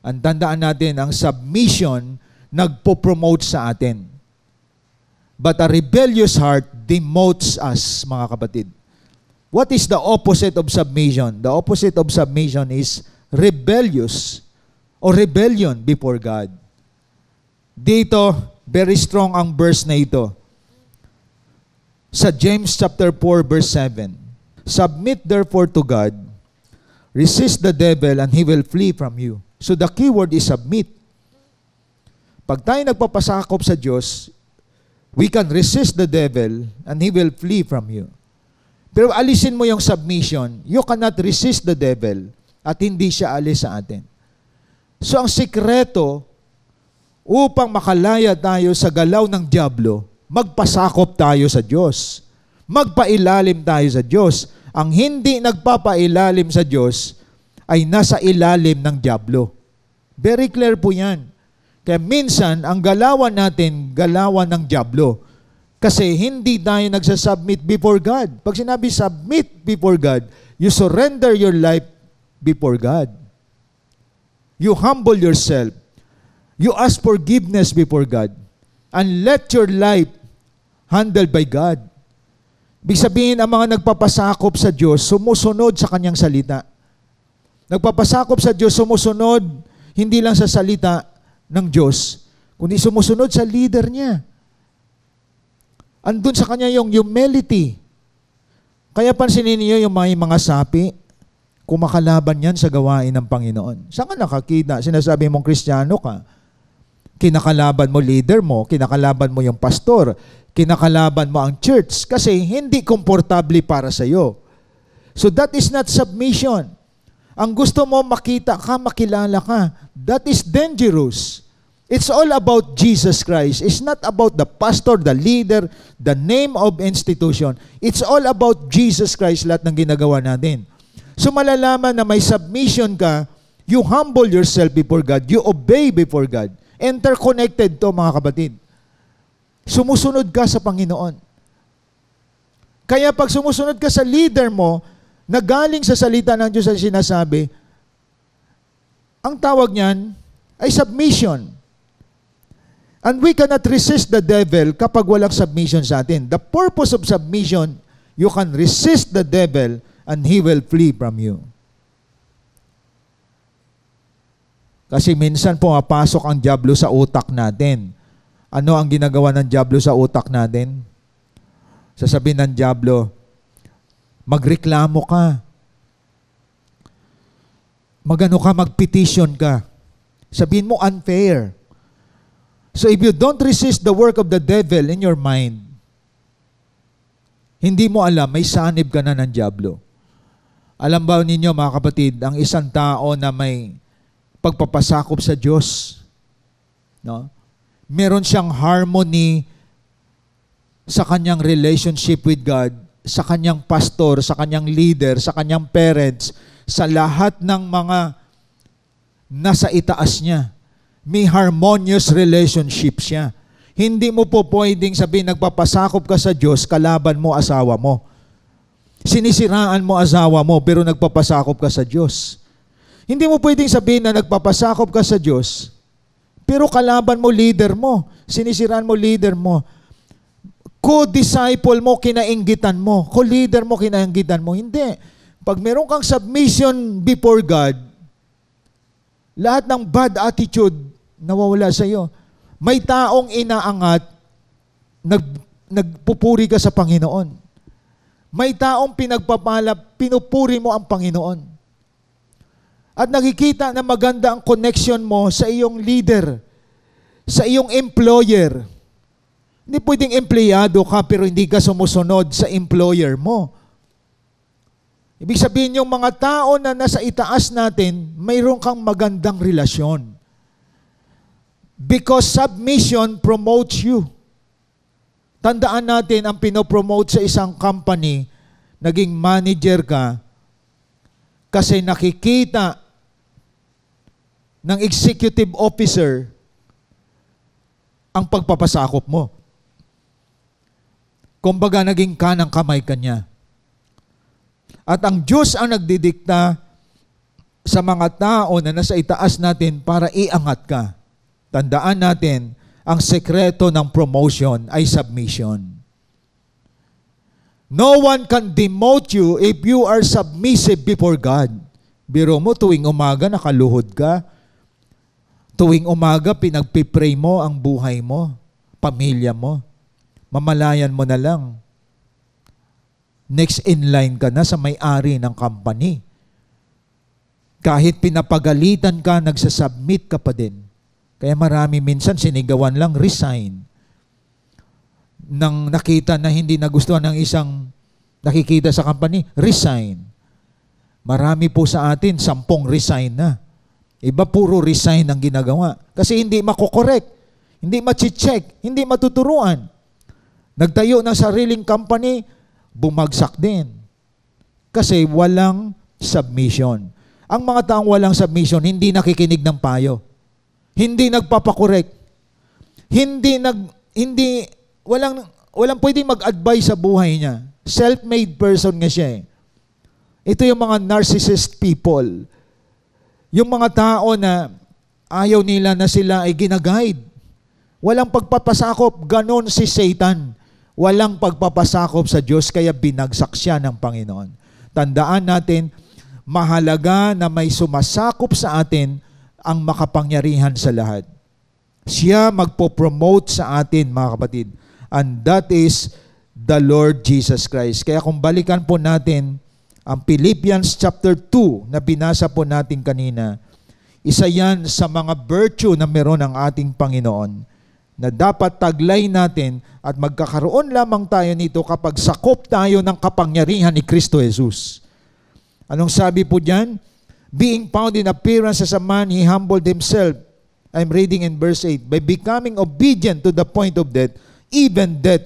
Ang tandaan natin, ang submission nagpo-promote sa atin. But a rebellious heart demotes us, mga kapatid. What is the opposite of submission? The opposite of submission is rebellious or rebellion before God. Dito, very strong ang verse na ito. Sa James chapter 4 verse 7, submit therefore to God, resist the devil and he will flee from you. So the key word is submit. Pag tayo nagpapasakop sa Diyos, we can resist the devil and he will flee from you. Pero alisin mo yung submission, you cannot resist the devil at hindi siya alis sa atin. So ang sikreto upang makalaya tayo sa galaw ng dyablo, magpasakop tayo sa Diyos. Magpailalim tayo sa Diyos. Ang hindi nagpapailalim sa Diyos ay nasa ilalim ng dyablo. Very clear po yan. Kaya minsan, ang galawan natin, galawan ng dyablo. Kasi hindi tayo nagsasubmit before God. Pag sinabi submit before God, you surrender your life before God. You humble yourself. You ask forgiveness before God. And let your life handled by God. Ibig sabihin, ang mga nagpapasakop sa Diyos, sumusunod sa Kanyang salita. Nagpapasakop sa Diyos, sumusunod, hindi lang sa salita ng Diyos, kundi sumusunod sa leader niya. Andun sa Kanya yung humility. Kaya pansinin niyo yung mga sapi, kumakalaban yan sa gawain ng Panginoon. Saan ka nakakita? Sinasabi mong Kristiyano ka. Kinakalaban mo leader mo, kinakalaban mo yung pastor, kinakalaban mo ang church kasi hindi komportable para sa iyo. So that is not submission. Ang gusto mo makita ka, makilala ka. That is dangerous. It's all about Jesus Christ. It's not about the pastor, the leader, the name of institution. It's all about Jesus Christ, lahat ng ginagawa natin. So malalaman na may submission ka, you humble yourself before God, you obey before God. Interconnected to, mga kapatid. Sumusunod ka sa Panginoon. Kaya pag sumusunod ka sa leader mo, na galing sa salita ng Diyos ang sinasabi, ang tawag niyan ay submission. And we cannot resist the devil kapag walang submission sa atin. The purpose of submission, you can resist the devil and he will flee from you. Kasi minsan pumapasok ang dyablo sa utak natin. Ano ang ginagawa ng dyablo sa utak natin? Sasabihin ng dyablo, magreklamo ka. Magpetition ka. Sabihin mo unfair. So if you don't resist the work of the devil in your mind, hindi mo alam, may sanib ka na ng dyablo. Alam ba ninyo mga kapatid, ang isang tao na may pagpapasakop sa Diyos, no? Meron siyang harmony sa kanyang relationship with God, sa kanyang pastor, sa kanyang leader, sa kanyang parents, sa lahat ng mga nasa itaas niya. May harmonious relationship siya. Hindi mo po pwedeng sabihin, nagpapasakop ka sa Diyos, kalaban mo asawa mo. Sinisiraan mo asawa mo, pero nagpapasakop ka sa Diyos. Hindi mo pwedeng sabihin na nagpapasakop ka sa Diyos, pero kalaban mo leader mo, sinisiraan mo leader mo. Co-disciple mo, kinainggitan mo. Co-leader mo, kinainggitan mo. Hindi. Pag meron kang submission before God, lahat ng bad attitude nawawala sa iyo. May taong inaangat, nagpupuri ka sa Panginoon. May taong pinagpapala, pinupuri mo ang Panginoon. At nakikita na maganda ang connection mo sa iyong leader, sa iyong employer. Hindi pwedeng empleyado ka pero hindi ka sumusunod sa employer mo. Ibig sabihin yung mga tao na nasa itaas natin, mayroon kang magandang relasyon. Because submission promotes you. Tandaan natin ang pinopromote sa isang company, naging manager ka, kasi nakikita ng executive officer ang pagpapasakop mo. Kumbaga naging kanang kamay ka niya. At ang Diyos ang nagdidikta sa mga tao na nasa itaas natin para iangat ka. Tandaan natin, ang sekreto ng promotion ay submission. No one can demote you if you are submissive before God. Biro mo, tuwing umaga nakaluhod ka. Tuwing umaga pinagpipray mo ang buhay mo, pamilya mo. Mamalayan mo na lang. Next in line ka na sa may-ari ng company. Kahit pinapagalitan ka, nagsasubmit ka pa din. Kaya marami minsan sinigawan lang, resign. Nang nakita na hindi nagustuhan ng isang nakikita sa company, resign. Marami po sa atin, 10 resign na. Iba puro resign ang ginagawa. Kasi hindi makokorek, hindi machicheck, hindi matuturuan. Nagtayo ng sariling company, bumagsak din. Kasi walang submission. Ang mga taong walang submission, hindi nakikinig ng payo. Hindi nagpapakorek. Walang pwedeng mag-advise sa buhay niya. Self-made person nga siya eh. Ito yung mga narcissist people. Yung mga tao na ayaw nila na sila ay ginaguide. Walang pagpapasakop, ganon si Satan. Walang pagpapasakop sa Diyos, kaya binagsak siya ng Panginoon. Tandaan natin, mahalaga na may sumasakop sa atin ang makapangyarihan sa lahat. Siya magpo-promote sa atin, mga kapatid. And that is the Lord Jesus Christ. Kaya kung balikan po natin ang Philippians chapter 2 na binasa po natin kanina, isa yan sa mga virtue na meron ng ating Panginoon na dapat taglay natin at magkakaroon lamang tayo nito kapag sakop tayo ng kapangyarihan ni Kristo Jesus. Anong sabi po dyan? Being found in appearance as a man, He humbled Himself. I'm reading in verse 8. By becoming obedient to the point of death, even death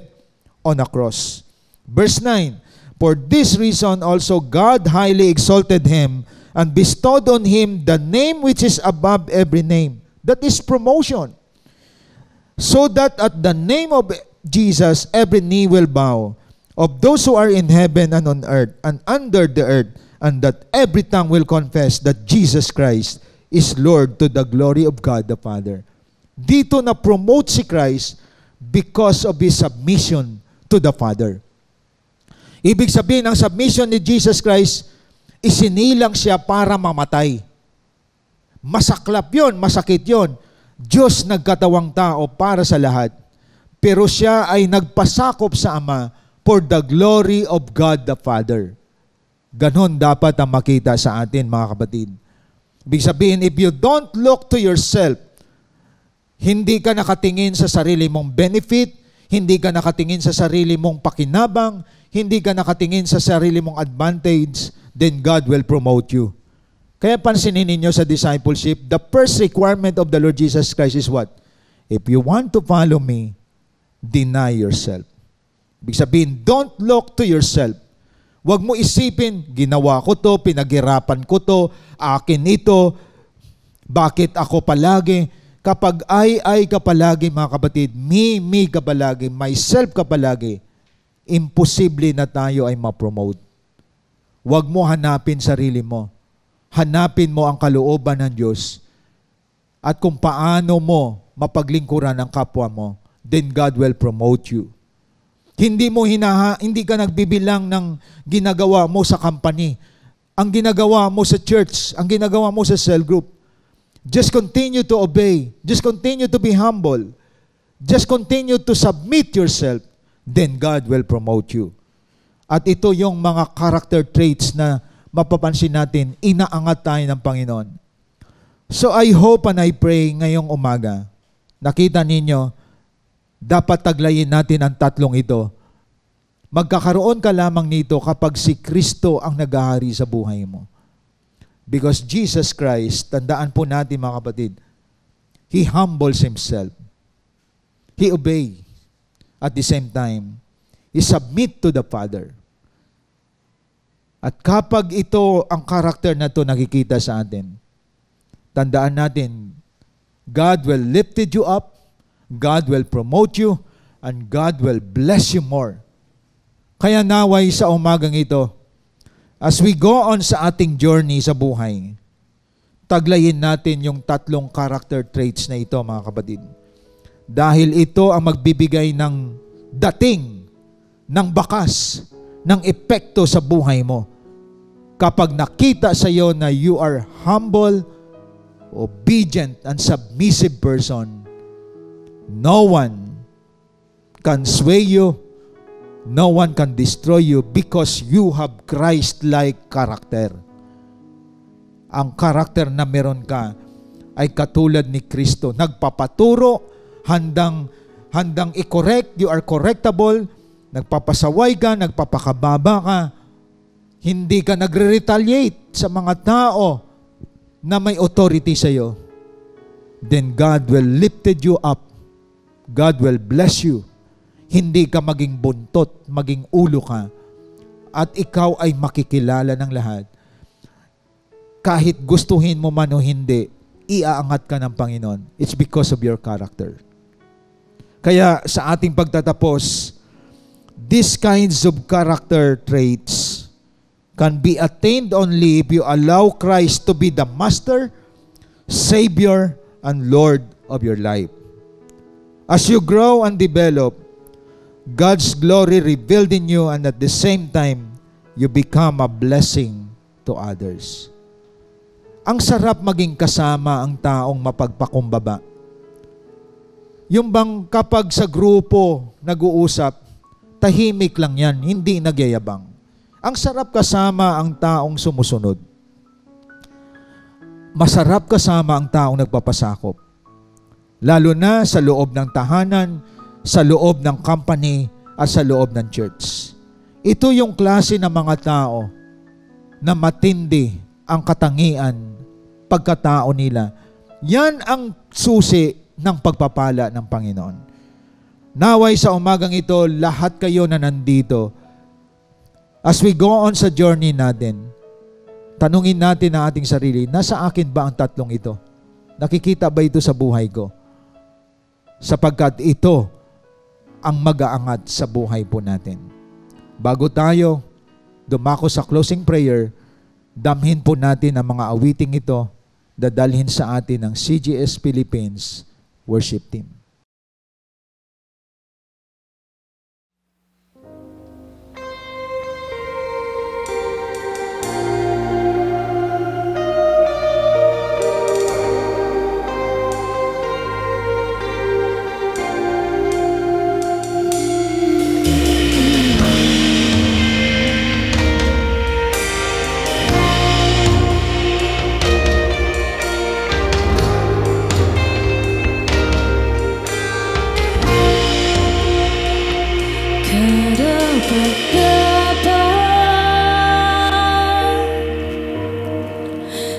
on a cross. Verse 9. For this reason also God highly exalted Him and bestowed on Him the name which is above every name. That is promotion. So that at the name of Jesus every knee will bow, of those who are in heaven and on earth and under the earth, and that every tongue will confess that Jesus Christ is Lord to the glory of God the Father. Dito na promote si Christ because of His submission to the Father. Ibig sabihin, ang submission ni Jesus Christ, isinilang siya para mamatay. Masaklap yun, masakit yun. Diyos nagkatawang tao para sa lahat. Pero siya ay nagpasakop sa Ama for the glory of God the Father. Ganon dapat ang makita sa atin, mga kapatid. Ibig sabihin, if you don't look to yourself, hindi ka nakatingin sa sarili mong benefit, hindi ka nakatingin sa sarili mong pakinabang, hindi ka nakatingin sa sarili mong advantage, then God will promote you. Kaya pansinin ninyo sa discipleship, the first requirement of the Lord Jesus Christ is what? If you want to follow me, deny yourself. Ibig sabihin, don't look to yourself. Huwag mo isipin, ginawa ko to, pinaghirapan ko to, akin ito, bakit ako palagi? Kapag I ka palagi, mga kapatid, me ka palagi, myself ka palagi, imposible na tayo ay ma-promote. Huwag mo hanapin sarili mo. Hanapin mo ang kalooban ng Diyos. At kung paano mo mapaglingkuran ang kapwa mo, then God will promote you. Hindi ka nagbibilang ng ginagawa mo sa company, ang ginagawa mo sa church, ang ginagawa mo sa cell group. Just continue to obey. Just continue to be humble. Just continue to submit yourself. Then God will promote you. At ito yung mga character traits na mapapansin natin, inaangat tayo ng Panginoon. So I hope and I pray ngayong umaga, nakita ninyo, dapat taglayin natin ang tatlong ito. Magkakaroon ka lamang nito kapag si Kristo ang naghahari sa buhay mo. Because Jesus Christ, tandaan po natin mga kapatid, He humbles Himself. He obey. At the same time, He submit to the Father. At kapag ito, ang karakter na ito nakikita sa atin, tandaan natin, God will lift you up, God will promote you, and God will bless you more. Kaya naway sa umagang ito, as we go on sa ating journey sa buhay, taglayin natin yung tatlong character traits na ito, mga kapatid. Dahil ito ang magbibigay ng dating, ng bakas, ng epekto sa buhay mo. Kapag nakita sa iyo na you are humble, obedient, and submissive person, no one can sway you, no one can destroy you because you have Christ-like character. Ang karakter na meron ka ay katulad ni Kristo. Nagpapaturo, handang i-correct, you are correctable, nagpapasaway ka, nagpapakababa ka, hindi ka nagre-retaliate sa mga tao na may authority sa iyo. Then God will lift you up. God will bless you. Hindi ka maging buntot, maging ulo ka. At ikaw ay makikilala ng lahat. Kahit gustuhin mo man o hindi, iaangat ka ng Panginoon. It's because of your character. Kaya sa ating pagtatapos, these kinds of character traits can be attained only if you allow Christ to be the Master, Savior, and Lord of your life. As you grow and develop, God's glory revealed in you, and at the same time, you become a blessing to others. Ang sarap maging kasama ang taong mapagpakumbaba. Yung bang kapag sa grupo nag-uusap, tahimik lang yan, hindi nagyayabang. Ang sarap kasama ang taong sumusunod. Masarap kasama ang taong nagpapasakop. Lalo na sa loob ng tahanan, sa loob ng company, at sa loob ng church. Ito yung klase ng mga tao na matindi ang katangian, pagkatao nila. Yan ang susi ng pagpapala ng Panginoon. Naway sa umagang ito, lahat kayo na nandito, as we go on sa journey natin, tanungin natin ang ating sarili, nasa akin ba ang tatlong ito? Nakikita ba ito sa buhay ko? Sapagkat ito ang mag-aangat sa buhay po natin. Bago tayo dumako sa closing prayer, damhin po natin ang mga awiting ito, dadalhin sa atin ng CGS Philippines Worship Team.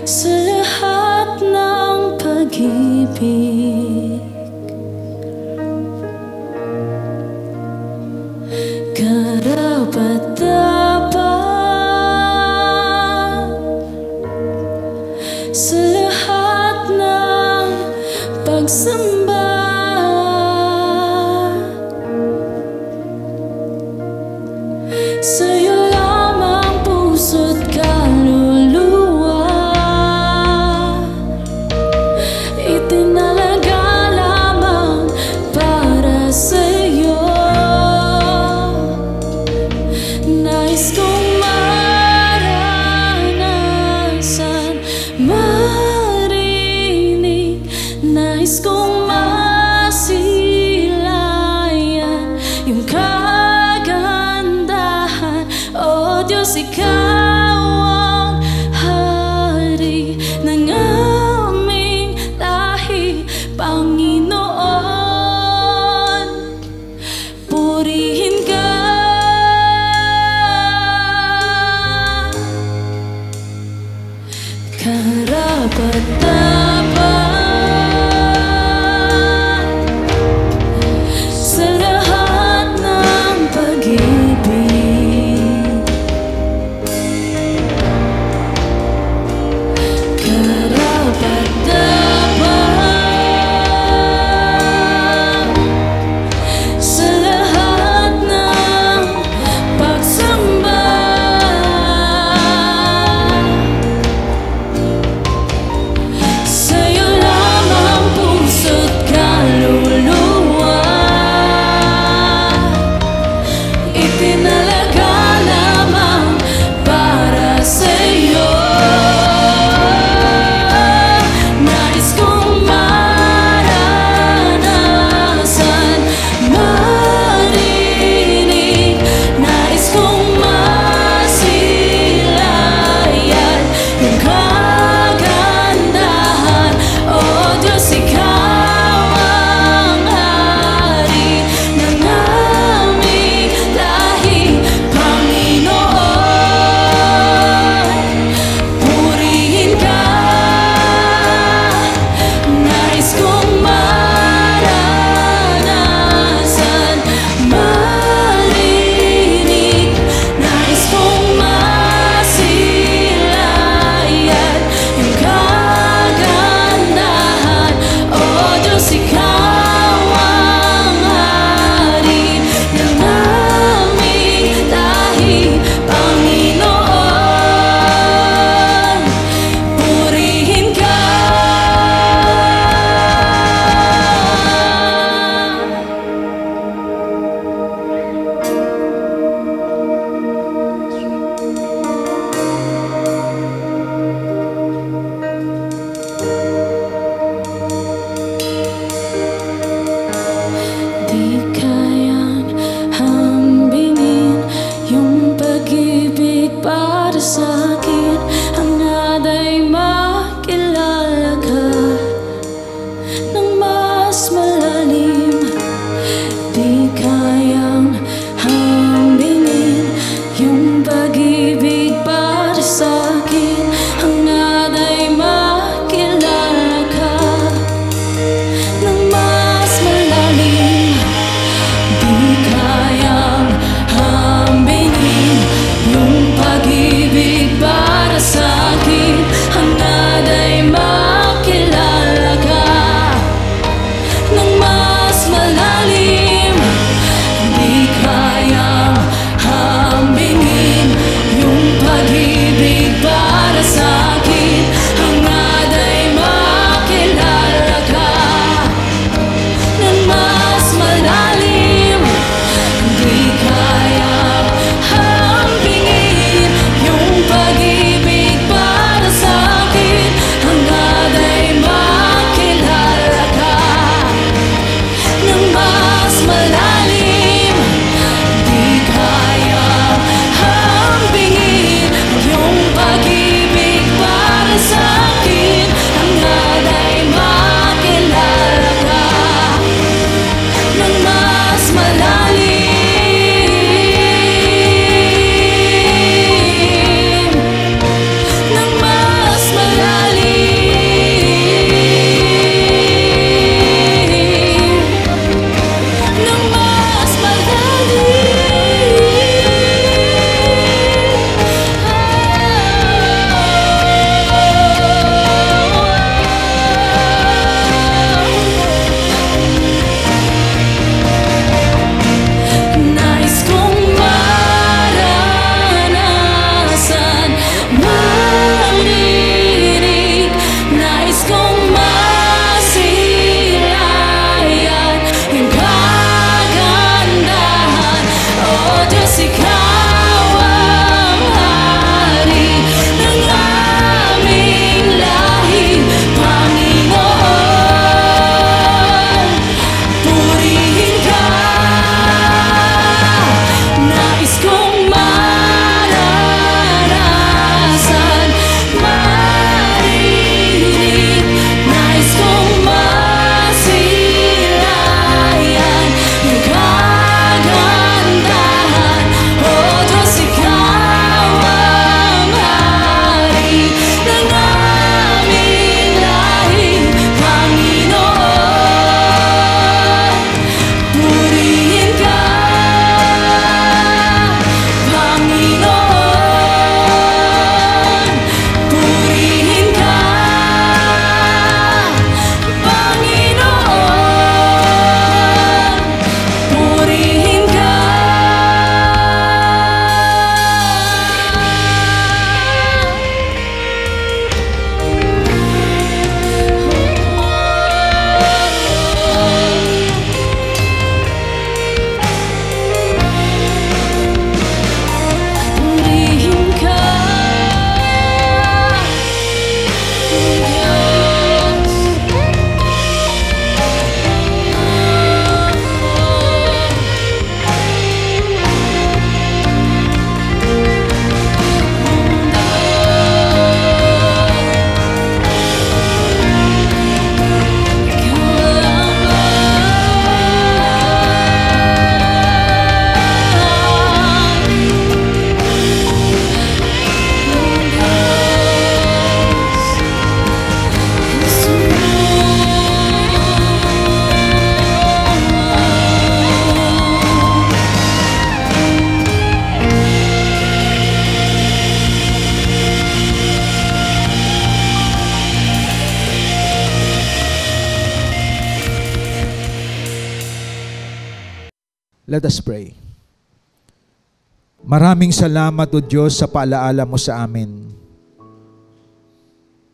Sa lahat ng pag-ibig, karapat-dapat, sa lahat ng pagsamba, ikaw ang hari ng aming lahi, Panginoon. Purihin ka. Karapat-dapat sa lahat ng pag-ibig. Karapat-dapat sa lahat ng pagsamba. Sa'yo lamang puso't kaluluwa, itinalaga lamang para sa'yo. Nais kong maranasan, marinig, nais kong masilayan yung kagandahan. O Diyos, ikaw ang hari ng aming lahi, Panginoon. Purihin ka. Nais kong maranasan, marinig, nais kong masilayan yung kagandahan. O Diyos, ikaw ang hari ng aming lahi, Panginoon. Purihin ka. Di kayang hambingin yung pag-ibig para sa'kin, hangad ay makilala ka ng mas malalim. Di kayang hambingin yung pag-ibig para sa'kin, hangad ay makilala ka ng mas malalim. Di kayang hambingin yung pag-ibig para sa'kin, hangad ay makilala ka ng mas malalim. Di kayang hambingin yung pag-ibig para sa'kin, hangad ay makilala ka ng mas malalim. Di kayang hambingin yung pag-ibig para sa'kin, hangad ay makilala ka ng mas malalim. Di kayang hambingin yung pag-ibig para sa'kin, hangad ay makilala ka ng mas malalim. Let us pray. Maraming salamat, O Diyos, sa paalaala mo sa amin.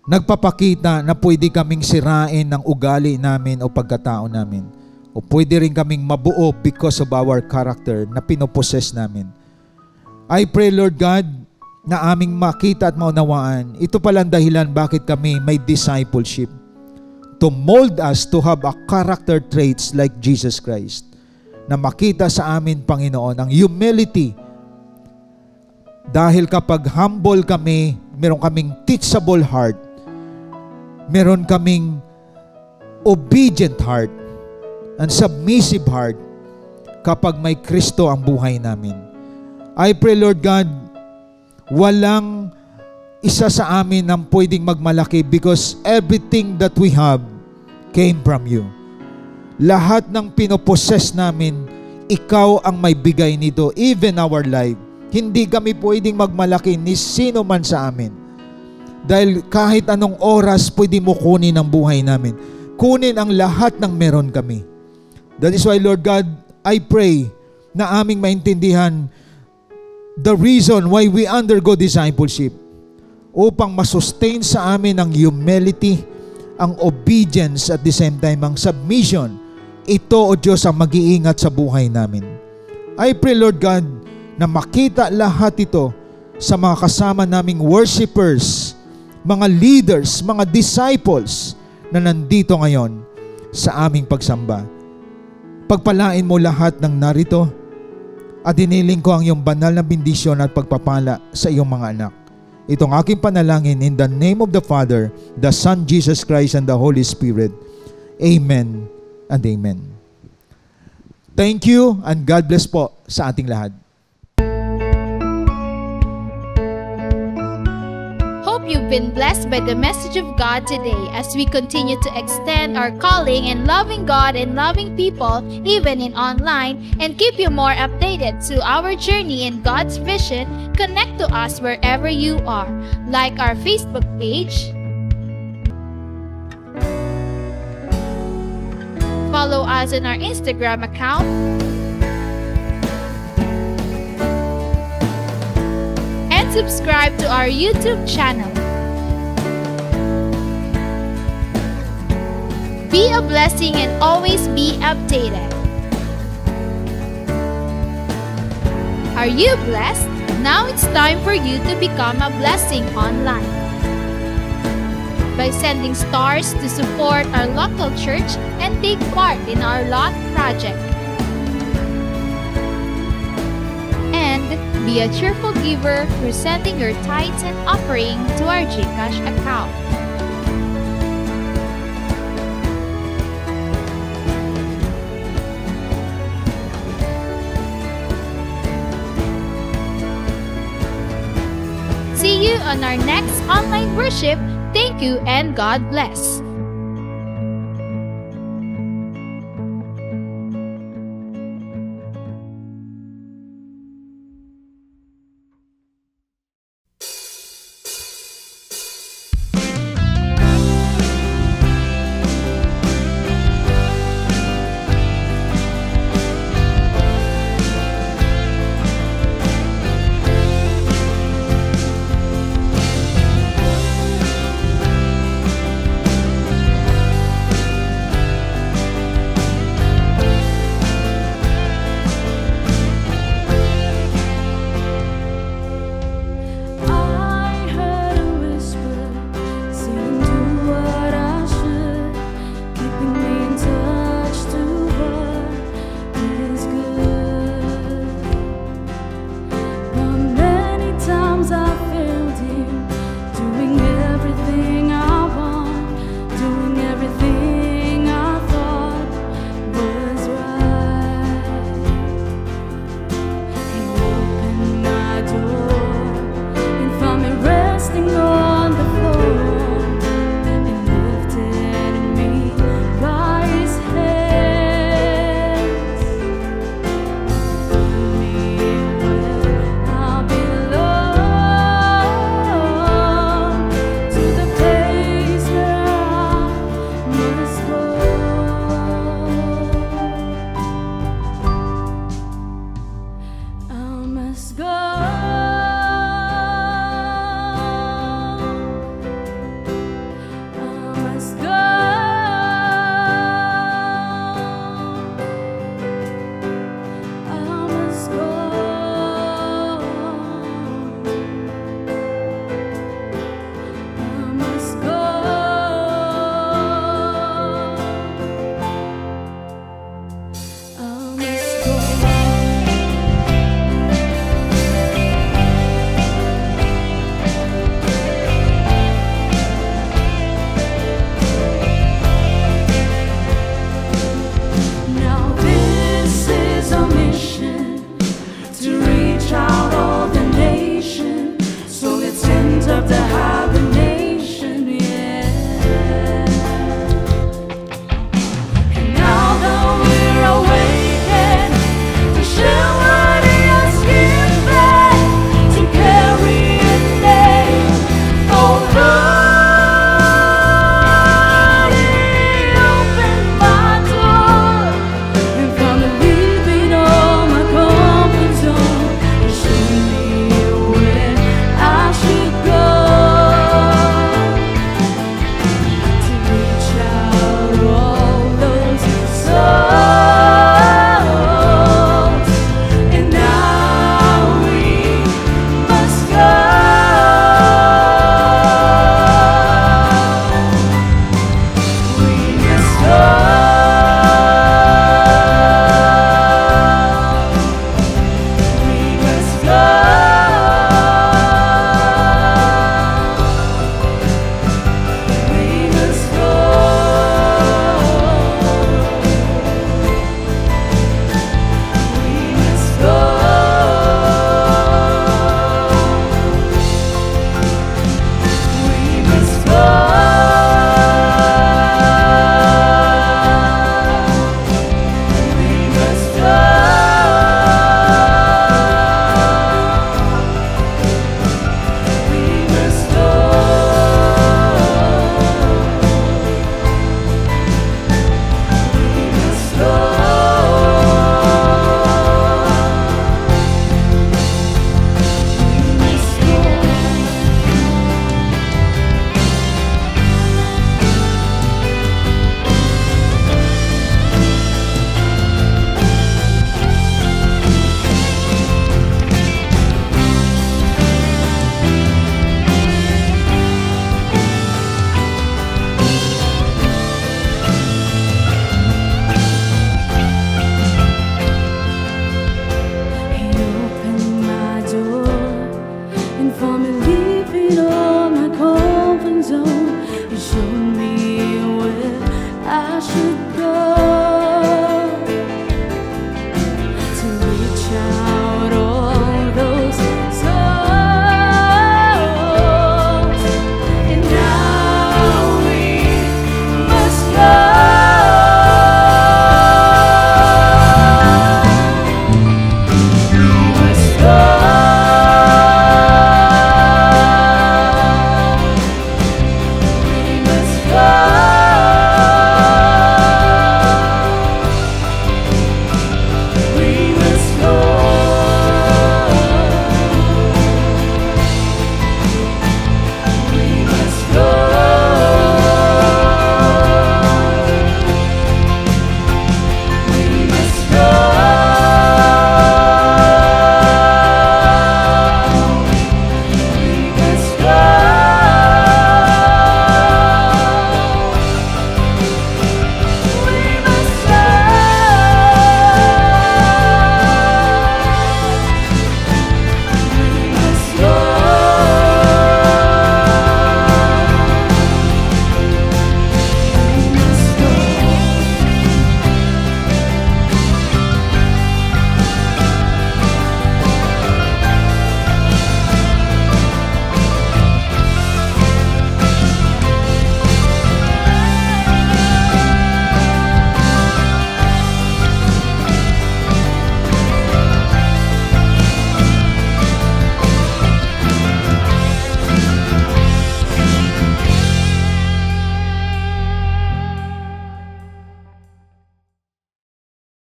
Nagpapakita na pwede kaming sirain ng ugali namin o pagkatao namin. O pwede rin kaming mabuo because of our character na pinoposes namin. I pray, Lord God, na aming makita at maunawaan, ito palang dahilan bakit kami may discipleship. To mold us to have a character traits like Jesus Christ. Na makita sa amin, Panginoon, ang humility. Dahil kapag humble kami, meron kaming teachable heart. Meron kaming obedient heart and submissive heart kapag may Kristo ang buhay namin. I pray, Lord God, walang isa sa amin ang pwedeng magmalaki because everything that we have came from you. Lahat ng pinoposes namin, ikaw ang may bigay nito, even our life. Hindi kami pwedeng magmalaki ni sino man sa amin. Dahil kahit anong oras pwede mo kunin ang buhay namin. Kunin ang lahat ng meron kami. That is why, Lord God, I pray na aming maintindihan the reason why we undergo discipleship upang masustain sa amin ang humility, ang obedience at the same time ang submission. Ito, O Diyos, ang mag-iingat sa buhay namin. I pray, Lord God, na makita lahat ito sa mga kasama naming worshipers, mga leaders, mga disciples na nandito ngayon sa aming pagsamba. Pagpalain mo lahat ng narito at hiniling ko ang iyong banal na bendisyon at pagpapala sa iyong mga anak. Itong aking panalangin in the name of the Father, the Son, Jesus Christ, and the Holy Spirit. Amen and amen. Thank you and God bless po sa ating lahat. Hope you've been blessed by the message of God today as we continue to extend our calling in loving God and loving people even in online and keep you more updated to our journey in God's vision. Connect to us wherever you are. Like our Facebook page. Follow us on our Instagram account. Subscribe to our YouTube channel. Be a blessing and always be updated. Are you blessed? Now it's time for you to become a blessing online. By sending stars to support our local church and take part in our LOT project. And be a cheerful giver through sending your tithes and offering to our GCash account. See you on our next online worship. Thank you and God bless.